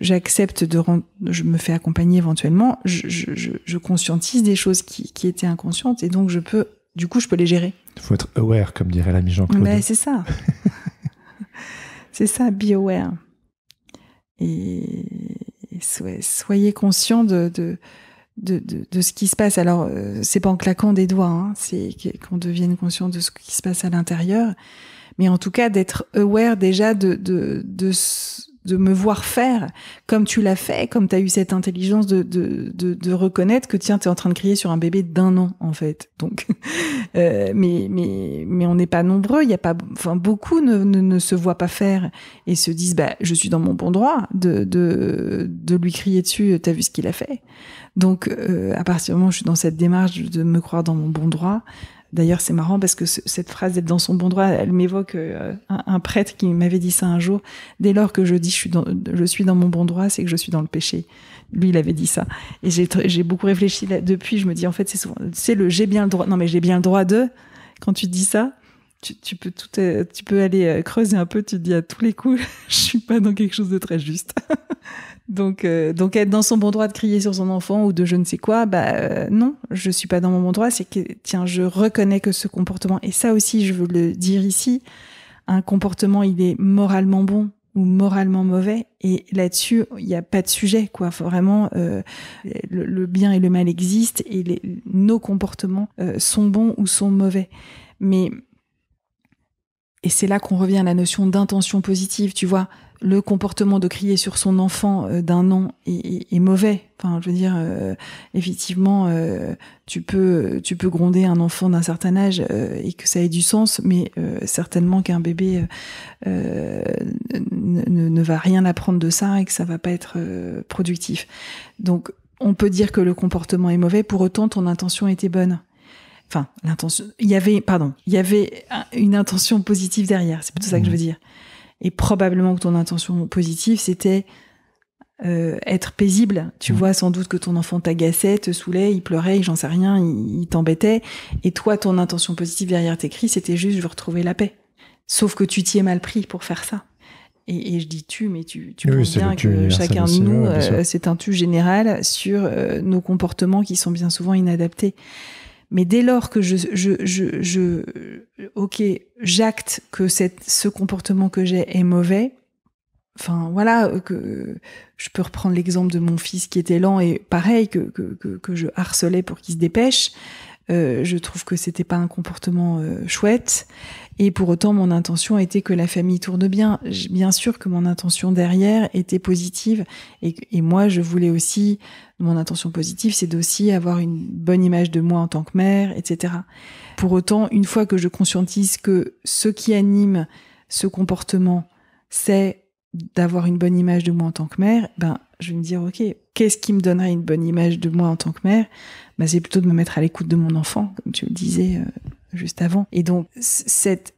j'accepte je me fais accompagner éventuellement, je conscientise des choses qui étaient inconscientes et donc je peux les gérer. Il faut être aware, comme dirait l'ami Jean-Claude. Ben, c'est ça. C'est ça, be aware. Et soyez conscient de ce qui se passe. Alors, c'est pas en claquant des doigts, hein, c'est qu'on devienne conscient de ce qui se passe à l'intérieur. Mais en tout cas, d'être aware déjà de me voir faire comme tu l'as fait, comme tu as eu cette intelligence de reconnaître que tiens, tu es en train de crier sur un bébé d'1 an, en fait. Donc, mais on n'est pas nombreux, il y a pas, enfin, beaucoup ne se voient pas faire et se disent, bah, je suis dans mon bon droit de lui crier dessus, t'as vu ce qu'il a fait. Donc, à partir du moment où je suis dans cette démarche de me croire dans mon bon droit, d'ailleurs, c'est marrant parce que cette phrase d'être dans son bon droit, elle m'évoque un prêtre qui m'avait dit ça un jour. Dès lors que je dis je suis dans mon bon droit, c'est que je suis dans le péché. Lui, il avait dit ça. Et j'ai beaucoup réfléchi depuis. Je me dis, en fait, c'est souvent, c'est le j'ai bien le droit. Non, mais j'ai bien le droit de. Quand tu dis ça, tu peux aller creuser un peu. Tu te dis à tous les coups, je suis pas dans quelque chose de très juste. Donc être dans son bon droit de crier sur son enfant ou de je ne sais quoi, non, je suis pas dans mon bon droit. C'est que tiens, je reconnais que ce comportement, et ça aussi, je veux le dire ici, un comportement, il est moralement bon ou moralement mauvais, et là-dessus, il n'y a pas de sujet, quoi. Faut vraiment, le bien et le mal existent, et nos comportements sont bons ou sont mauvais. Et c'est là qu'on revient à la notion d'intention positive, tu vois. Le comportement de crier sur son enfant d'1 an est mauvais. Enfin, je veux dire, effectivement, tu peux gronder un enfant d'un certain âge et que ça ait du sens, mais certainement qu'un bébé ne va rien apprendre de ça et que ça va pas être productif. Donc, on peut dire que le comportement est mauvais, pour autant ton intention était bonne. Enfin, il y avait une intention positive derrière, c'est plutôt ça que je veux dire. Et probablement que ton intention positive, c'était être paisible. Tu vois sans doute que ton enfant t'agaçait, te saoulait, il pleurait, j'en sais rien, il t'embêtait. Et toi, ton intention positive derrière tes cris, c'était juste, je veux retrouver la paix. Sauf que tu t'y es mal pris pour faire ça. Et je dis tu, mais tu penses bien que chacun de nous, c'est un tu général sur nos comportements qui sont bien souvent inadaptés. Mais dès lors que j'acte que ce comportement que j'ai est mauvais, enfin voilà, que je peux reprendre l'exemple de mon fils qui était lent et pareil que je harcelais pour qu'il se dépêche. Je trouve que c'était pas un comportement chouette, et pour autant mon intention était que la famille tourne bien. Bien sûr que mon intention derrière était positive, et moi je voulais aussi, mon intention positive, c'est d'aussi avoir une bonne image de moi en tant que mère, etc. Pour autant, une fois que je conscientise que ce qui anime ce comportement, c'est d'avoir une bonne image de moi en tant que mère, je vais me dire, ok, qu'est-ce qui me donnerait une bonne image de moi en tant que mère ? C'est plutôt de me mettre à l'écoute de mon enfant, comme tu le disais juste avant. Et donc, cette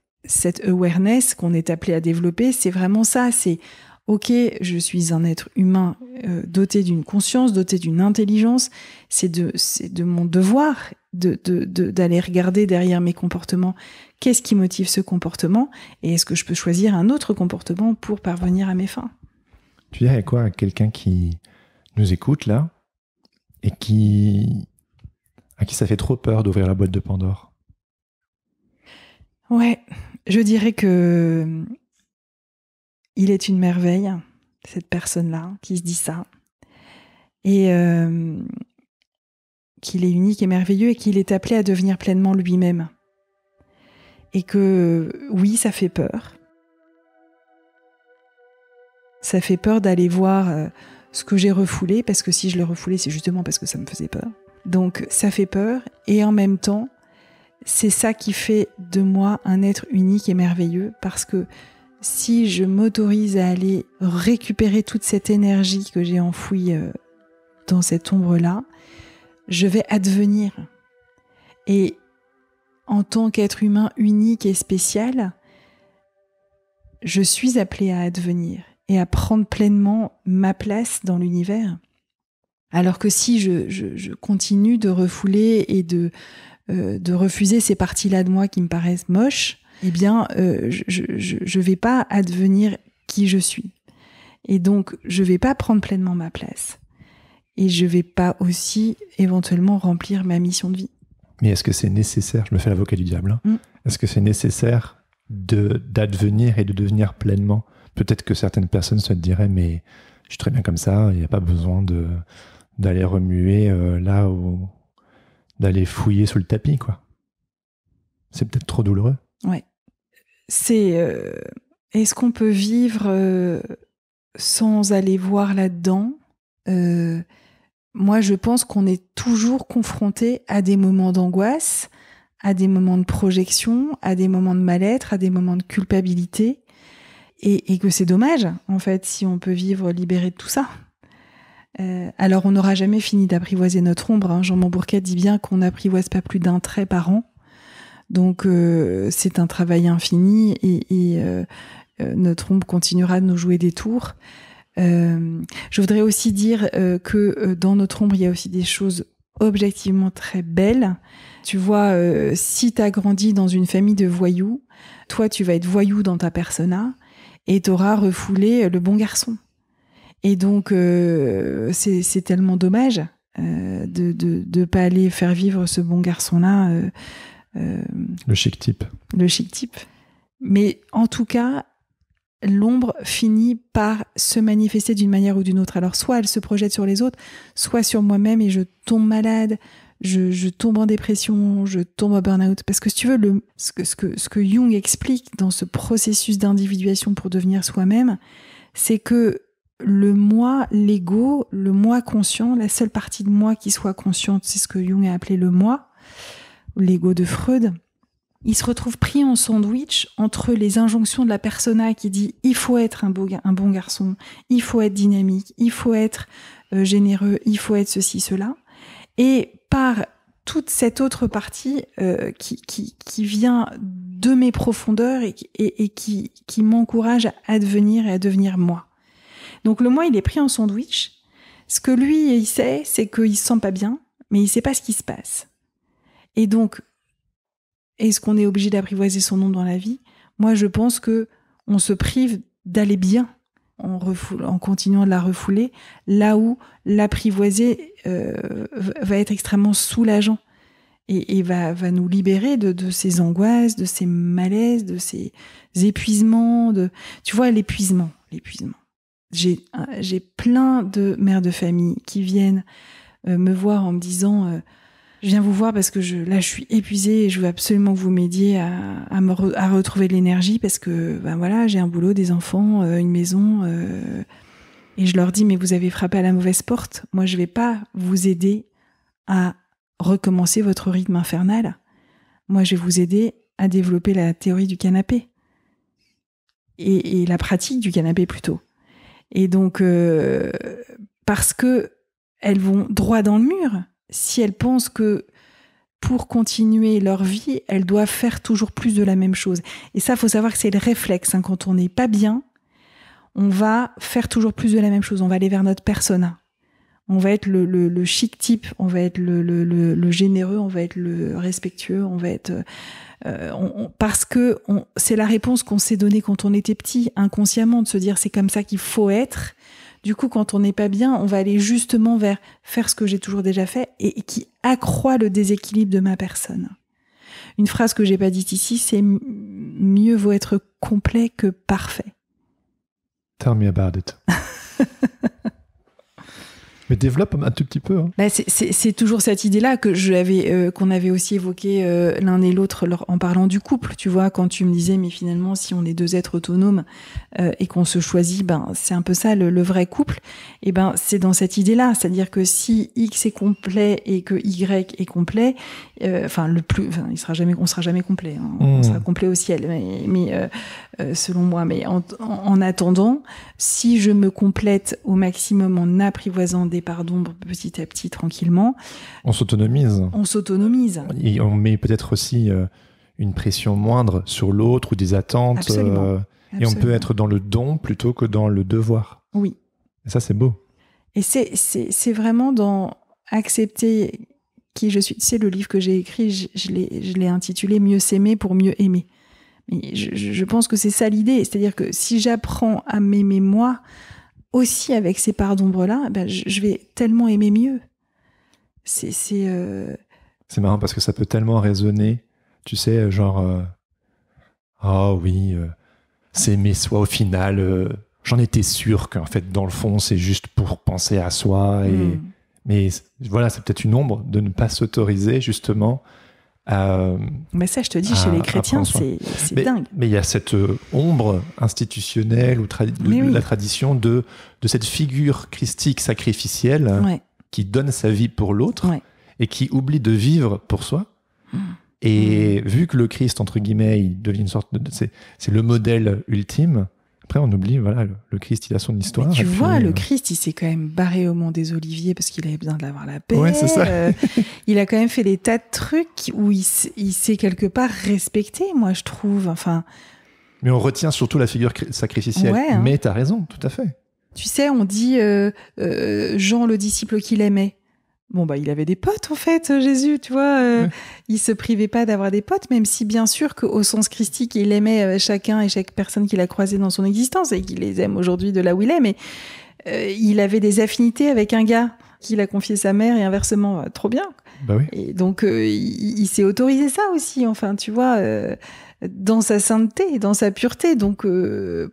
awareness qu'on est appelé à développer, c'est vraiment ça, c'est ok, je suis un être humain doté d'une conscience, doté d'une intelligence, c'est de mon devoir d'aller regarder derrière mes comportements, qu'est-ce qui motive ce comportement, et est-ce que je peux choisir un autre comportement pour parvenir à mes fins. Tu dirais quoi à quelqu'un qui nous écoute là et à qui ça fait trop peur d'ouvrir la boîte de Pandore? Ouais, je dirais que il est une merveille, cette personne-là, qui se dit ça, et qu'il est unique et merveilleux, et qu'il est appelé à devenir pleinement lui-même. Et que, oui, ça fait peur. Ça fait peur d'aller voir ce que j'ai refoulé, parce que si je l'ai refoulé, c'est justement parce que ça me faisait peur. Donc, ça fait peur, et en même temps, c'est ça qui fait de moi un être unique et merveilleux, parce que si je m'autorise à aller récupérer toute cette énergie que j'ai enfouie dans cette ombre-là, je vais advenir. Et en tant qu'être humain unique et spécial, je suis appelée à advenir et à prendre pleinement ma place dans l'univers. Alors que si je continue de refouler et de refuser ces parties-là de moi qui me paraissent moches, eh bien, je vais pas advenir qui je suis. Et donc, je vais pas prendre pleinement ma place. Et je vais pas aussi, éventuellement, remplir ma mission de vie. Mais est-ce que c'est nécessaire, je me fais l'avocat du diable, hein, est-ce que c'est nécessaire d'advenir et de devenir pleinement? Peut-être que certaines personnes se diraient, mais je suis très bien comme ça, il n'y a pas besoin d'aller remuer là où... d'aller fouiller sous le tapis, quoi. C'est peut-être trop douloureux. Ouais. Est-ce qu'on peut vivre sans aller voir là-dedans? Moi, je pense qu'on est toujours confronté à des moments d'angoisse, à des moments de projection, à des moments de mal-être, à des moments de culpabilité, et que c'est dommage, en fait, si on peut vivre libéré de tout ça. Alors, on n'aura jamais fini d'apprivoiser notre ombre, hein. Jean Bourquet dit bien qu'on n'apprivoise pas plus d'un trait par an. Donc, c'est un travail infini et notre ombre continuera de nous jouer des tours. Je voudrais aussi dire que dans notre ombre, il y a aussi des choses objectivement très belles. Tu vois, si tu as grandi dans une famille de voyous, toi, tu vas être voyou dans ta persona et tu auras refoulé le bon garçon. Et donc, c'est tellement dommage de pas aller faire vivre ce bon garçon-là. Le chic type. Le chic type. Mais en tout cas, l'ombre finit par se manifester d'une manière ou d'une autre. Alors, soit elle se projette sur les autres, soit sur moi-même et je tombe malade, je tombe en dépression, je tombe en burn-out. Parce que si tu veux, ce que Jung explique dans ce processus d'individuation pour devenir soi-même, c'est que le moi, l'ego, le moi conscient, la seule partie de moi qui soit consciente, c'est ce que Jung a appelé le moi, l'ego de Freud. Il se retrouve pris en sandwich entre les injonctions de la persona qui dit « il faut être un bon garçon, il faut être dynamique, il faut être généreux, il faut être ceci, cela », et par toute cette autre partie qui vient de mes profondeurs et qui m'encourage à devenir et à devenir moi. Donc le moi, il est pris en sandwich. Ce que lui, il sait, c'est qu'il se sent pas bien, mais il sait pas ce qui se passe. Et donc, est-ce qu'on est obligé d'apprivoiser son ombre dans la vie? Moi, je pense que on se prive d'aller bien en continuant de la refouler, là où l'apprivoiser va être extrêmement soulageant et va nous libérer de ces angoisses, de ces malaises, de ces épuisements. Tu vois, l'épuisement. J'ai plein de mères de famille qui viennent me voir en me disant je viens vous voir parce que là je suis épuisée et je veux absolument que vous m'aidiez à retrouver de l'énergie parce que ben voilà, j'ai un boulot, des enfants, une maison et je leur dis mais vous avez frappé à la mauvaise porte. Moi je vais pas vous aider à recommencer votre rythme infernal. Moi je vais vous aider à développer la théorie du canapé et la pratique du canapé plutôt. Et donc, parce que elles vont droit dans le mur, si elles pensent que pour continuer leur vie, elles doivent faire toujours plus de la même chose. Et ça, il faut savoir que c'est le réflexe. Hein. Quand on n'est pas bien, on va faire toujours plus de la même chose. On va aller vers notre persona. On va être le chic type, on va être le généreux, on va être le respectueux, on va être... parce que c'est la réponse qu'on s'est donnée quand on était petit, inconsciemment, de se dire c'est comme ça qu'il faut être. Du coup, quand on n'est pas bien, on va aller justement vers faire ce que j'ai toujours déjà fait et qui accroît le déséquilibre de ma personne. Une phrase que j'ai pas dite ici, c'est mieux vaut être complet que parfait. Tell me about it. Mais développe un tout petit peu. Hein. Bah c'est toujours cette idée-là que qu'on avait aussi évoqué l'un et l'autre en parlant du couple. Tu vois, quand tu me disais, mais finalement, si on est deux êtres autonomes et qu'on se choisit, ben c'est un peu ça le vrai couple. Et ben c'est dans cette idée-là, c'est-à-dire que si X est complet et que Y est complet, on sera jamais complet. Hein. On sera complet au ciel, mais selon moi. Mais en attendant, si je me complète au maximum en apprivoisant des parts d'ombre petit à petit, tranquillement. On s'autonomise. Et on met peut-être aussi une pression moindre sur l'autre ou des attentes. Absolument. Et on peut être dans le don plutôt que dans le devoir. Oui. Et ça, c'est beau. Et c'est vraiment dans accepter qui je suis. Tu sais, le livre que j'ai écrit, je l'ai intitulé « Mieux s'aimer pour mieux aimer ». Mais je pense que c'est ça l'idée. C'est-à-dire que si j'apprends à m'aimer moi, aussi avec ces parts d'ombre-là, ben je vais tellement aimer mieux. C'est marrant parce que ça peut tellement résonner. Tu sais, genre... oh oui, s'aimer soi au final... j'en étais sûr qu'en fait, dans le fond, c'est juste pour penser à soi. Mais voilà, c'est peut-être une ombre de ne pas s'autoriser, justement, à... Mais ça, je te dis, chez les chrétiens, c'est dingue. Mais il y a cette ombre institutionnelle ou la tradition de cette figure christique sacrificielle qui donne sa vie pour l'autre et qui oublie de vivre pour soi. Et vu que le Christ, entre guillemets, il devient une sorte de... C'est le modèle ultime. Après, on oublie, voilà, le Christ, il a son histoire. Mais tu vois, le Christ, il s'est quand même barré au Mont des Oliviers parce qu'il avait besoin d'avoir la paix. Ouais, c'est ça. Il a quand même fait des tas de trucs où il s'est quelque part respecté, moi, je trouve. Enfin... Mais on retient surtout la figure sacrificielle. Ouais, hein. Mais t'as raison, tout à fait. Tu sais, on dit Jean, le disciple qu'il aimait. Bon, bah, il avait des potes, en fait, Jésus, tu vois. Il se privait pas d'avoir des potes, même si, bien sûr, qu'au sens christique, il aimait chacun et chaque personne qu'il a croisée dans son existence et qu'il les aime aujourd'hui de là où il est. Mais il avait des affinités avec un gars qu'il a confié sa mère et inversement. Trop bien. Bah oui. Et donc, il s'est autorisé ça aussi, enfin, tu vois, dans sa sainteté, dans sa pureté. Donc,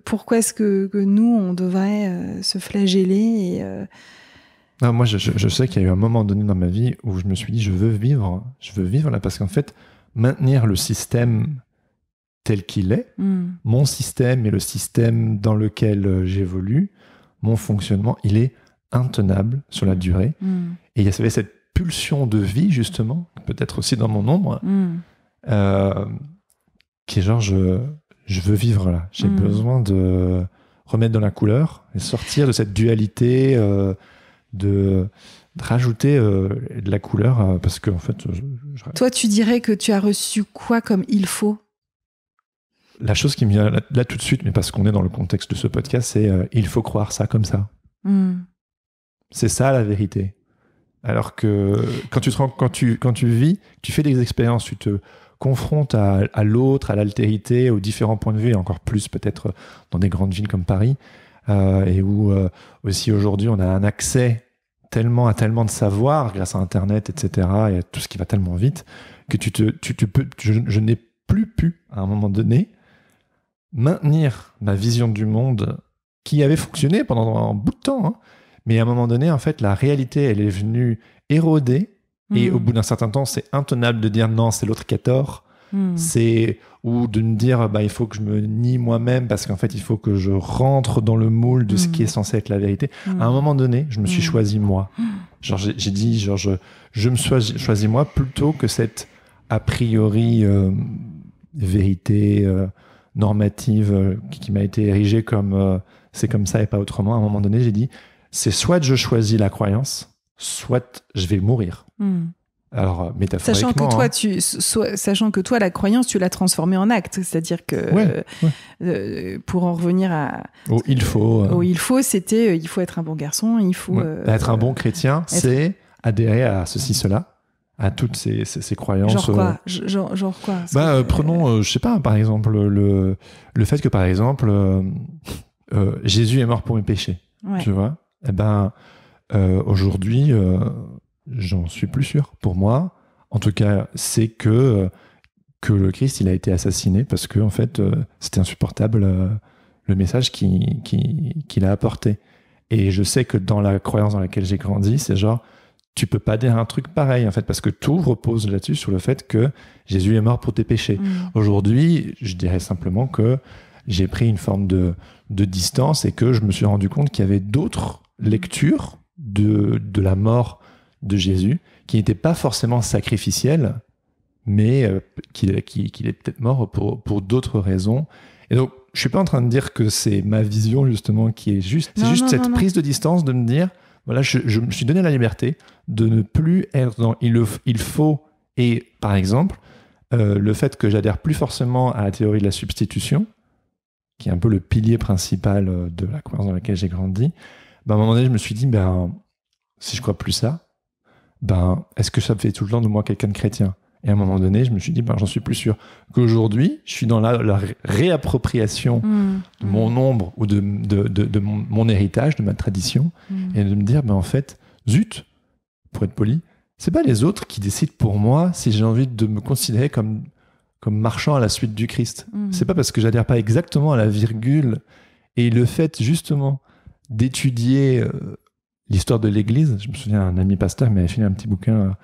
pourquoi est-ce que nous, on devrait se flageller Non, moi, je sais qu'il y a eu un moment donné dans ma vie où je me suis dit, je veux vivre là, parce qu'en fait, maintenir le système tel qu'il est, mon système et le système dans lequel j'évolue, mon fonctionnement, il est intenable sur la durée. Et il y avait cette pulsion de vie, justement, peut-être aussi dans mon ombre, qui est genre, je veux vivre là. J'ai besoin de remettre dans la couleur et sortir de cette dualité... de rajouter de la couleur parce que en fait Toi, tu dirais que tu as reçu quoi comme il faut? La chose qui me vient là tout de suite, mais parce qu'on est dans le contexte de ce podcast, c'est il faut croire ça comme ça. C'est ça la vérité. Alors que quand tu vis, tu fais des expériences, tu te confrontes à l'autre, à l'altérité, aux différents points de vue, et encore plus peut-être dans des grandes villes comme Paris, et où aussi aujourd'hui on a un accès à tellement de savoir grâce à Internet, etc., et à tout ce qui va tellement vite, que je n'ai plus pu, à un moment donné, maintenir ma vision du monde qui avait fonctionné pendant un bout de temps, hein. Mais à un moment donné, en fait, la réalité, elle est venue éroder, et au bout d'un certain temps, c'est intenable de dire non, c'est l'autre qui a tort. Ou de me dire il faut que je me nie moi-même parce qu'en fait il faut que je rentre dans le moule de ce qui est censé être la vérité. À un moment donné, je me suis choisi moi. Genre j'ai dit je me suis choisi moi plutôt que cette a priori vérité normative qui m'a été érigée comme c'est comme ça et pas autrement. À un moment donné, j'ai dit c'est soit je choisis la croyance, soit je vais mourir. Alors, métaphoriquement... Sachant que toi, la croyance, tu l'as transformée en acte. C'est-à-dire que, pour en revenir il faut, c'était il faut être un bon garçon, il faut... être un bon chrétien, c'est adhérer à ceci, cela, à toutes ces croyances. Genre quoi Prenons, je sais pas, par exemple, le fait que, par exemple, Jésus est mort pour mes péchés. Tu vois ? Aujourd'hui... j'en suis plus sûr. Pour moi, en tout cas, c'est que le Christ, il a été assassiné parce que en fait, c'était insupportable le message qu'il a apporté. Et je sais que dans la croyance dans laquelle j'ai grandi, c'est genre, tu peux pas dire un truc pareil, en fait, parce que tout repose là-dessus, sur le fait que Jésus est mort pour tes péchés. Aujourd'hui, je dirais simplement que j'ai pris une forme de distance et que je me suis rendu compte qu'il y avait d'autres lectures de la mort de Jésus, qui n'était pas forcément sacrificiel, mais qu'il est peut-être mort pour d'autres raisons. Et donc, je suis pas en train de dire que c'est ma vision, justement, qui est juste. C'est juste cette prise de distance de me dire, voilà, je me suis donné la liberté de ne plus être dans il faut. Et par exemple, le fait que j'adhère plus forcément à la théorie de la substitution, qui est un peu le pilier principal de la croyance dans laquelle j'ai grandi, à un moment donné, je me suis dit, si je crois plus ça, est-ce que ça me fait tout le temps de moi quelqu'un de chrétien ? Et à un moment donné, je me suis dit, j'en suis plus sûr. Qu'aujourd'hui, je suis dans la réappropriation de mon ombre ou de mon héritage, de ma tradition, et de me dire, en fait, zut, pour être poli, c'est pas les autres qui décident pour moi si j'ai envie de me considérer comme marchant à la suite du Christ. C'est pas parce que j'adhère pas exactement à la virgule, et le fait justement d'étudier l'histoire de l'Église. Je me souviens, un ami pasteur m'avait fait un petit bouquin,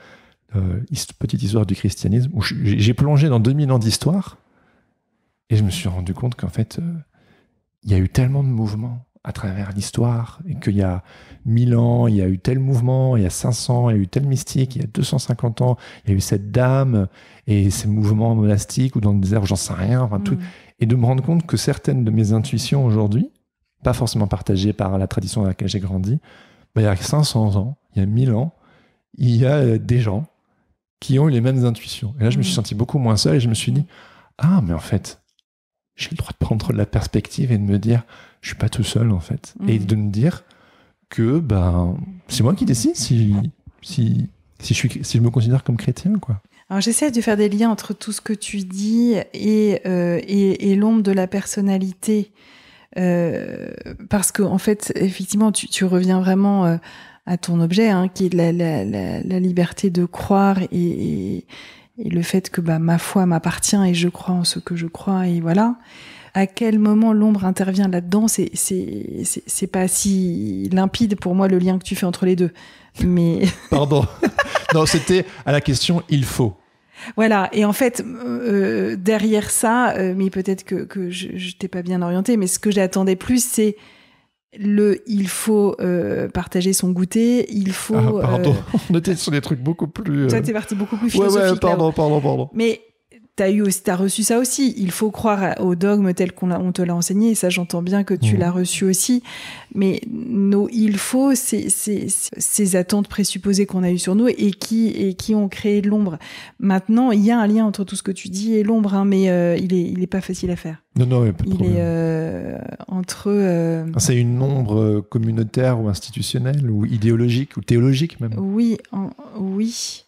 Petite histoire du christianisme, où j'ai plongé dans 2000 ans d'histoire, et je me suis rendu compte qu'en fait, il y a eu tellement de mouvements à travers l'histoire, et qu'il y a 1000 ans, il y a eu tel mouvement, il y a 500, il y a eu tel mystique, il y a 250 ans, il y a eu cette dame, et ces mouvements monastiques, ou dans le désert, j'en sais rien, tout. Et de me rendre compte que certaines de mes intuitions aujourd'hui, pas forcément partagées par la tradition dans laquelle j'ai grandi, il y a 500 ans, il y a 1000 ans, il y a des gens qui ont eu les mêmes intuitions. Et là, je me suis senti beaucoup moins seul, et je me suis dit, mais en fait, j'ai le droit de prendre de la perspective et de me dire, je suis pas tout seul, en fait. Et de me dire que c'est moi qui décide si je me considère comme chrétien, quoi. Alors j'essaie de faire des liens entre tout ce que tu dis et l'ombre de la personnalité, parce que en fait, effectivement, tu reviens vraiment à ton objet, qui est la liberté de croire et le fait que ma foi m'appartient et je crois en ce que je crois, et voilà. À quel moment l'ombre intervient là-dedans, c'est pas si limpide pour moi, le lien que tu fais entre les deux. Mais pardon. Non, c'était à la question il faut. Voilà, et en fait, derrière ça, mais peut-être que je t'ai pas bien orienté, mais ce que j'attendais plus, c'est il faut partager son goûter, il faut... pardon, on était sur des trucs beaucoup plus... Toi, t'es parti beaucoup plus philosophique. Pardon. Mais t'as reçu ça aussi. Il faut croire au dogme tel on te l'a enseigné, et ça, j'entends bien que tu l'as reçu aussi. Mais il faut ces attentes présupposées qu'on a eues sur nous et qui ont créé l'ombre. Maintenant, il y a un lien entre tout ce que tu dis et l'ombre, mais il est pas facile à faire. Non, il n'y a pas de problème. Il est entre... C'est une ombre communautaire ou institutionnelle ou idéologique ou théologique même. Oui, oui.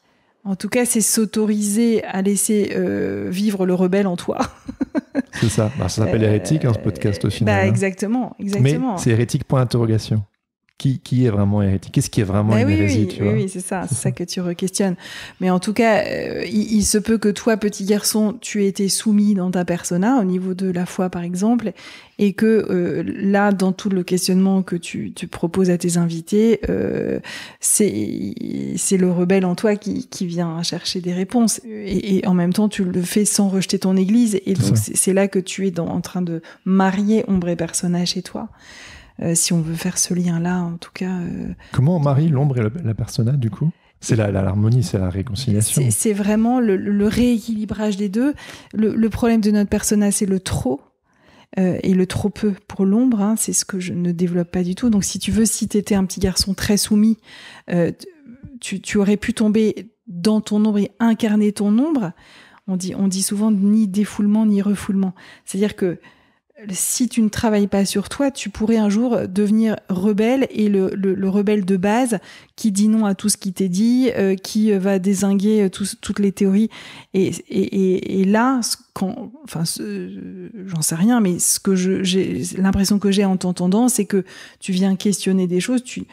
En tout cas, c'est s'autoriser à laisser vivre le rebelle en toi. C'est ça. Ça s'appelle hérétique, ce podcast au final. Exactement. Mais c'est hérétique point d'interrogation. Qui est vraiment hérétique ? Qu'est-ce qui est vraiment une hérésie, tu vois ? Oui, c'est ça. C'est ça que tu re-questionnes. Mais en tout cas, il se peut que toi, petit garçon, tu aies été soumis dans ta persona, au niveau de la foi, par exemple, et que là, dans tout le questionnement que tu proposes à tes invités, c'est le rebelle en toi qui vient chercher des réponses. Et en même temps, tu le fais sans rejeter ton église. Et donc, c'est là que tu es en train de marier ombre et persona chez toi. Si on veut faire ce lien-là, en tout cas... Comment on marie l'ombre et la persona, du coup ? C'est l'harmonie, c'est la réconciliation. C'est vraiment le rééquilibrage des deux. Le problème de notre persona, c'est le trop, et le trop peu pour l'ombre. C'est ce que je ne développe pas du tout. Donc, si tu étais un petit garçon très soumis, tu aurais pu tomber dans ton ombre et incarner ton ombre. On dit souvent ni défoulement, ni refoulement. C'est-à-dire que si tu ne travailles pas sur toi, tu pourrais un jour devenir rebelle, et le rebelle de base qui dit non à tout ce qui t'est dit, qui va dézinguer toutes les théories. Et là, j'en sais rien, mais ce que j'ai l'impression que j'ai en t'entendant, c'est que tu viens questionner des choses, tu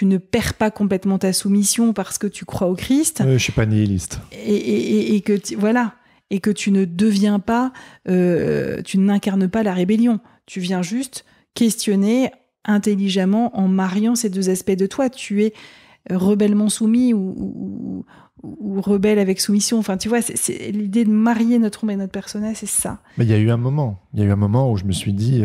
ne perds pas complètement ta soumission parce que tu crois au Christ. Je suis pas nihiliste. Et que voilà. Et que tu ne deviens pas, tu n'incarnes pas la rébellion. Tu viens juste questionner intelligemment en mariant ces deux aspects de toi. Tu es rebellement soumis ou rebelle avec soumission. Enfin, tu vois, c'est l'idée de marier notre ombre et notre persona, c'est ça. Mais il y a eu un moment où je me suis dit...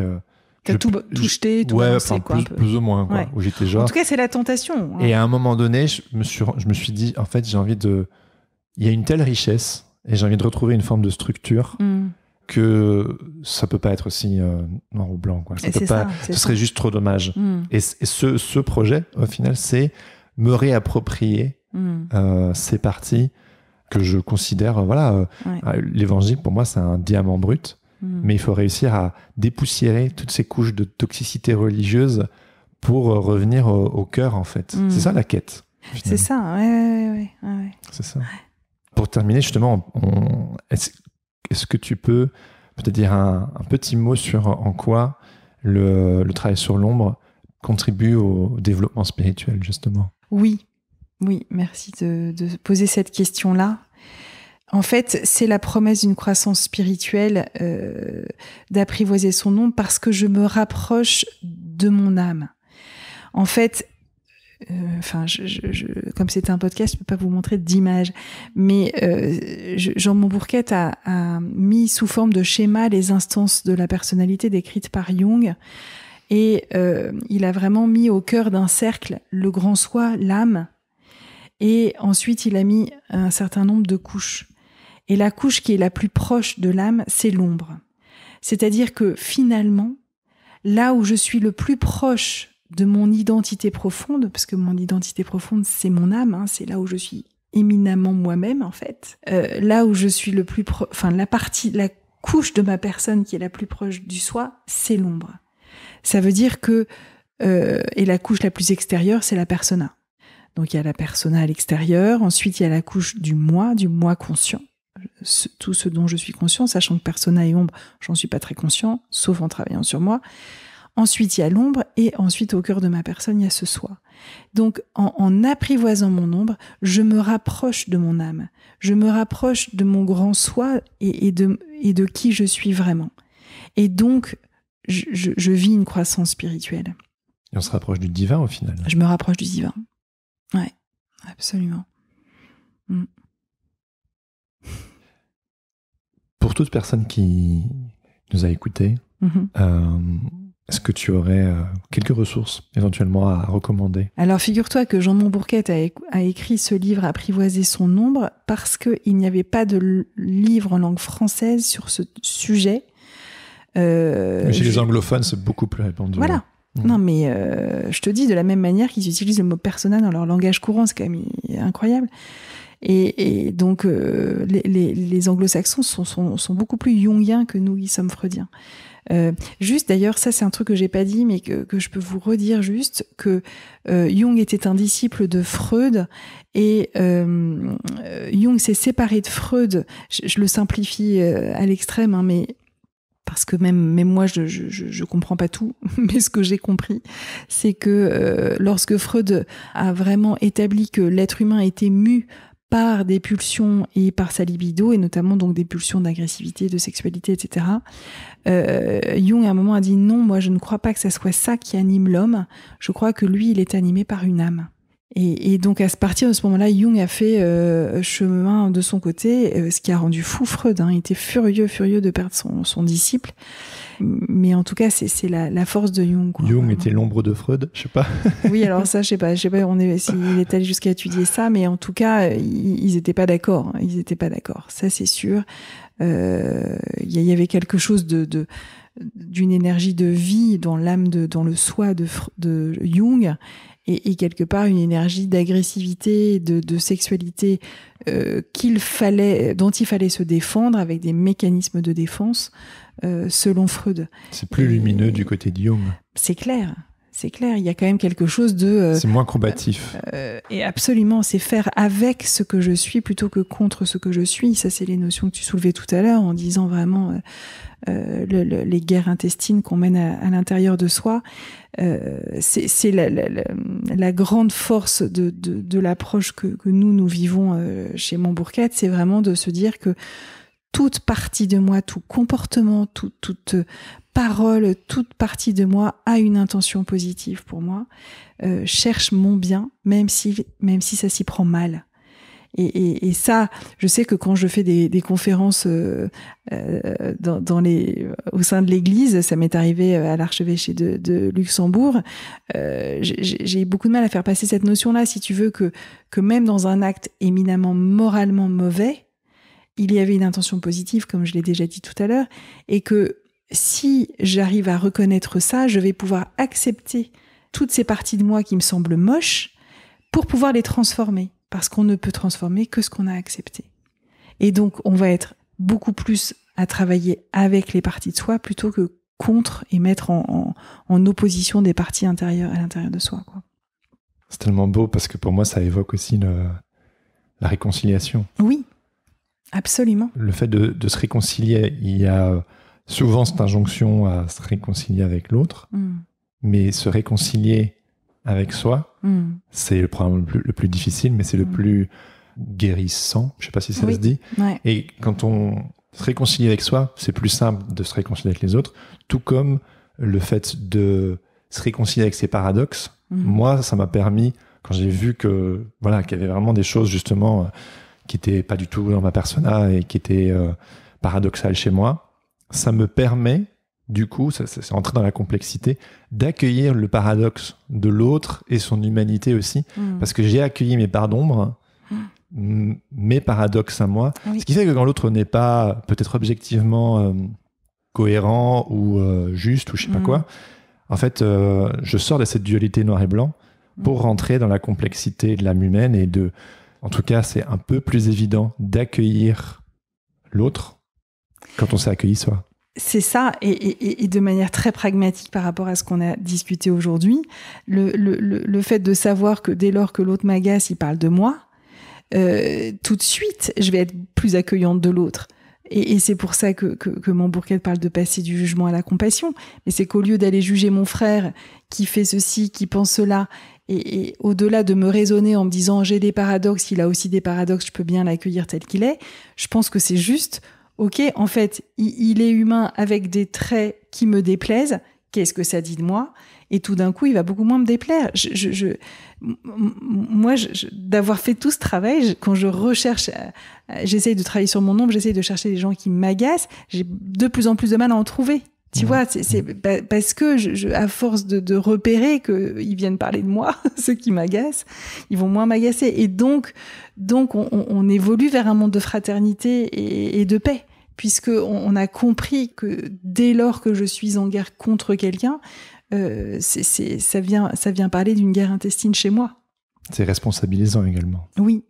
T'as tout jeté, tout balancé, quoi. Plus ou moins, quoi. Ouais. Où j'étais genre... En tout cas, c'est la tentation. Et à un moment donné, je me suis dit, en fait, j'ai envie de... Il y a une telle richesse, et j'ai envie de retrouver une forme de structure que ça peut pas être aussi noir ou blanc, quoi. Ce serait juste trop dommage. Et ce projet, au final, c'est me réapproprier ces parties que je considère, l'évangile, pour moi, c'est un diamant brut, mais il faut réussir à dépoussiérer toutes ces couches de toxicité religieuse pour revenir au cœur, en fait. C'est ça la quête. Finalement. C'est ça, ouais. C'est ça. Pour terminer, justement, est-ce que tu peux peut-être dire un petit mot sur en quoi le travail sur l'ombre contribue au développement spirituel, justement? Oui, merci de poser cette question-là. En fait, c'est la promesse d'une croissance spirituelle, d'apprivoiser son ombre, parce que je me rapproche de mon âme. En fait, comme c'était un podcast, je peux pas vous montrer d'image, mais Jean Montbourquet a mis sous forme de schéma les instances de la personnalité décrites par Jung, et il a vraiment mis au cœur d'un cercle le grand soi, l'âme, et ensuite il a mis un certain nombre de couches. Et la couche qui est la plus proche de l'âme, c'est l'ombre. C'est-à-dire que finalement, là où je suis le plus proche de mon identité profonde, parce que mon identité profonde, c'est mon âme, c'est là où je suis éminemment moi-même, en fait. Là où je suis le plus la couche de ma personne qui est la plus proche du soi, c'est l'ombre. Ça veut dire que, et la couche la plus extérieure, c'est la persona. Donc il y a la persona à l'extérieur, ensuite il y a la couche du moi conscient. Tout ce dont je suis conscient, sachant que persona et ombre, j'en suis pas très conscient, sauf en travaillant sur moi. Ensuite, il y a l'ombre, et ensuite, au cœur de ma personne, il y a ce soi. Donc, en apprivoisant mon ombre, je me rapproche de mon âme. Je me rapproche de mon grand soi et de qui je suis vraiment. Et donc, je vis une croissance spirituelle. Et on se rapproche du divin, au final. Je me rapproche du divin. Ouais, absolument. Pour toute personne qui nous a écoutés, est-ce que tu aurais quelques ressources éventuellement à recommander? Alors, figure-toi que Jean Montbourquet a écrit ce livre « Apprivoiser son ombre » parce qu'il n'y avait pas de livre en langue française sur ce sujet. Chez les anglophones, c'est beaucoup plus répandu. Voilà. Non, mais je te dis, de la même manière qu'ils utilisent le mot persona dans leur langage courant, c'est quand même incroyable. Et donc, les anglo-saxons sont beaucoup plus jungiens que nous, qui sommes freudiens. Juste d'ailleurs, ça c'est un truc que j'ai pas dit, mais que je peux vous redire juste, que Jung était un disciple de Freud, et Jung s'est séparé de Freud. Je le simplifie à l'extrême, mais parce que même moi je comprends pas tout, mais ce que j'ai compris, c'est que lorsque Freud a vraiment établi que l'être humain était mu par des pulsions et par sa libido, et notamment donc des pulsions d'agressivité, de sexualité, etc. Jung à un moment a dit non, moi je ne crois pas que ça soit ça qui anime l'homme, je crois que lui il est animé par une âme. Et donc à partir de ce moment-là, Jung a fait chemin de son côté, ce qui a rendu fou Freud, il était furieux de perdre son disciple. Mais en tout cas, c'est la force de Jung. Jung était l'ombre de Freud, je sais pas. Oui, alors ça, je sais pas s'il est allé jusqu'à étudier ça, mais en tout cas, ils étaient pas d'accord. Ils étaient pas d'accord. Ça, c'est sûr. Il y avait quelque chose d'une énergie de vie dans l'âme, dans le soi de Jung, et quelque part une énergie d'agressivité, de sexualité dont il fallait se défendre avec des mécanismes de défense. Selon Freud. C'est plus lumineux du côté de Jung. C'est clair. Il y a quand même quelque chose de... c'est moins combatif. Et absolument, c'est faire avec ce que je suis plutôt que contre ce que je suis. Ça, c'est les notions que tu soulevais tout à l'heure en disant vraiment les guerres intestines qu'on mène à l'intérieur de soi. C'est la grande force de l'approche que nous vivons chez Montbourquet, c'est vraiment de se dire que toute partie de moi, tout comportement, toute parole, toute partie de moi a une intention positive pour moi, cherche mon bien, même si ça s'y prend mal. Et ça, je sais que quand je fais des conférences au sein de l'Église, ça m'est arrivé à l'archevêché de Luxembourg, j'ai beaucoup de mal à faire passer cette notion-là, si tu veux, que même dans un acte éminemment moralement mauvais, il y avait une intention positive, comme je l'ai déjà dit tout à l'heure, et que si j'arrive à reconnaître ça, je vais pouvoir accepter toutes ces parties de moi qui me semblent moches pour pouvoir les transformer, parce qu'on ne peut transformer que ce qu'on a accepté. Et donc, on va être beaucoup plus à travailler avec les parties de soi plutôt que contre et mettre en opposition des parties intérieures à l'intérieur de soi, quoi. C'est tellement beau parce que pour moi, ça évoque aussi la réconciliation. Oui, absolument. Le fait de se réconcilier, il y a souvent cette injonction à se réconcilier avec l'autre, mais se réconcilier avec soi, c'est le problème le plus difficile, mais c'est le plus guérissant. Je ne sais pas si ça se dit. Ouais. Et quand on se réconcilie avec soi, c'est plus simple de se réconcilier avec les autres, tout comme le fait de se réconcilier avec ses paradoxes. Moi, ça m'a permis, quand j'ai vu que voilà, qu'il y avait vraiment des choses justement qui n'étaient pas du tout dans ma persona et qui étaient paradoxales chez moi, ça me permet, du coup, c'est entrer dans la complexité, d'accueillir le paradoxe de l'autre et son humanité aussi, parce que j'ai accueilli mes parts d'ombre, mes paradoxes à moi, ce qui fait que quand l'autre n'est pas peut-être objectivement cohérent ou juste ou je sais pas quoi, en fait, je sors de cette dualité noir et blanc pour rentrer dans la complexité de l'âme humaine et en tout cas, c'est un peu plus évident d'accueillir l'autre quand on s'est accueilli soi. C'est ça, et de manière très pragmatique par rapport à ce qu'on a discuté aujourd'hui, le fait de savoir que dès lors que l'autre m'agace, il parle de moi, tout de suite, je vais être plus accueillante de l'autre. Et c'est pour ça que mon Bourquette parle de passer du jugement à la compassion. Mais c'est qu'au lieu d'aller juger mon frère qui fait ceci, qui pense cela, et au-delà de me raisonner en me disant j'ai des paradoxes, il a aussi des paradoxes, je peux bien l'accueillir tel qu'il est, je pense que c'est juste, ok, en fait, il est humain avec des traits qui me déplaisent, qu'est-ce que ça dit de moi ? Et tout d'un coup, il va beaucoup moins me déplaire. Moi, d'avoir fait tout ce travail, quand je recherche, j'essaye de travailler sur mon ombre, j'essaye de chercher les gens qui m'agacent, j'ai de plus en plus de mal à en trouver. Tu vois, c'est parce que à force de repérer qu'ils viennent parler de moi, ceux qui m'agacent, ils vont moins m'agacer. Et donc on évolue vers un monde de fraternité et de paix, puisque on a compris que dès lors que je suis en guerre contre quelqu'un, ça vient parler d'une guerre intestine chez moi. C'est responsabilisant également. Oui.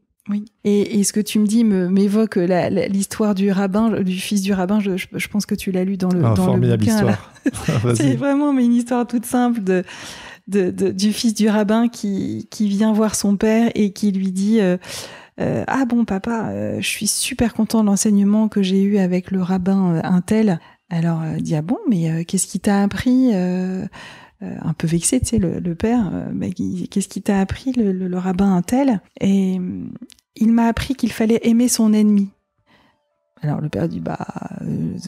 Et ce que tu me dis m'évoque l'histoire du rabbin, du fils du rabbin. Je pense que tu l'as lu dans le formidable bouquin. Histoire. C'est vraiment une histoire toute simple du fils du rabbin qui vient voir son père et qui lui dit ah bon papa, je suis super content de l'enseignement que j'ai eu avec le rabbin untel. Alors il dit ah bon, mais qu'est-ce qui t'a appris un peu vexé, tu sais, le père, qu'est-ce qui t'a appris le rabbin untel? Et il m'a appris qu'il fallait aimer son ennemi. Alors le père dit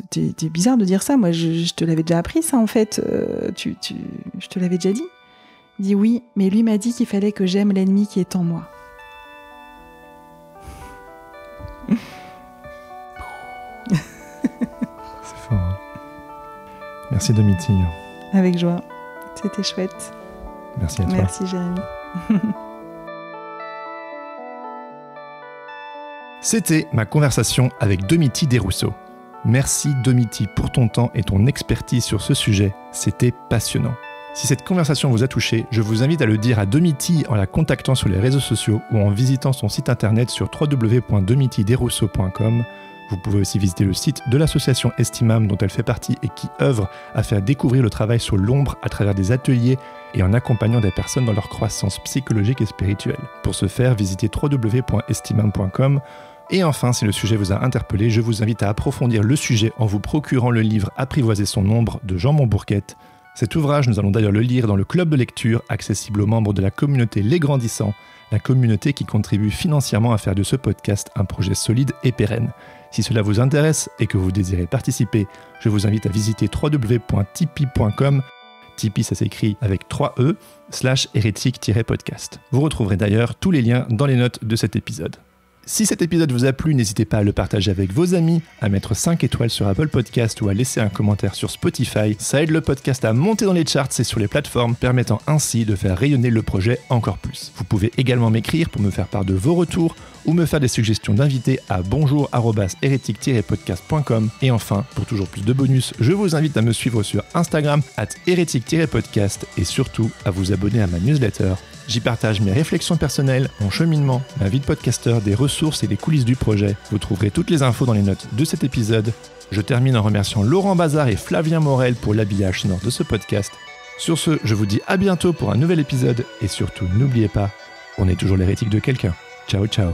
t'es bizarre de dire ça, moi je te l'avais déjà appris ça en fait, je te l'avais déjà dit. Il dit oui, mais lui m'a dit qu'il fallait que j'aime l'ennemi qui est en moi. C'est fort. Hein. Merci Domiti. Avec joie. C'était chouette. Merci à toi. Merci Jérémy. C'était ma conversation avec Domiti Desrousseaux. Merci Domiti pour ton temps et ton expertise sur ce sujet. C'était passionnant. Si cette conversation vous a touché, je vous invite à le dire à Domiti en la contactant sur les réseaux sociaux ou en visitant son site internet sur www.domitidesrousseaux.com. Vous pouvez aussi visiter le site de l'association Estimam dont elle fait partie et qui œuvre à faire découvrir le travail sur l'ombre à travers des ateliers et en accompagnant des personnes dans leur croissance psychologique et spirituelle. Pour ce faire, visitez www.estimam.com. Et enfin, si le sujet vous a interpellé, je vous invite à approfondir le sujet en vous procurant le livre Apprivoiser son ombre de Jean Bourquette. Cet ouvrage, nous allons d'ailleurs le lire dans le club de lecture accessible aux membres de la communauté Les Grandissants, la communauté qui contribue financièrement à faire de ce podcast un projet solide et pérenne. Si cela vous intéresse et que vous désirez participer, je vous invite à visiter www.tipeee.com. Tipeee, ça s'écrit avec 3 E, /hérétique-podcast. Vous retrouverez d'ailleurs tous les liens dans les notes de cet épisode. Si cet épisode vous a plu, n'hésitez pas à le partager avec vos amis, à mettre 5 étoiles sur Apple Podcast ou à laisser un commentaire sur Spotify. Ça aide le podcast à monter dans les charts et sur les plateformes, permettant ainsi de faire rayonner le projet encore plus. Vous pouvez également m'écrire pour me faire part de vos retours ou me faire des suggestions d'invités à bonjour@hérétique-podcast.com. Et enfin, pour toujours plus de bonus, je vous invite à me suivre sur Instagram @hérétique-podcast et surtout à vous abonner à ma newsletter. J'y partage mes réflexions personnelles, mon cheminement, ma vie de podcasteur, des ressources et les coulisses du projet. Vous trouverez toutes les infos dans les notes de cet épisode. Je termine en remerciant Laurent Bazar et Flavien Morel pour l'habillage sonore de ce podcast. Sur ce, je vous dis à bientôt pour un nouvel épisode et surtout n'oubliez pas, on est toujours l'hérétique de quelqu'un. Ciao ciao.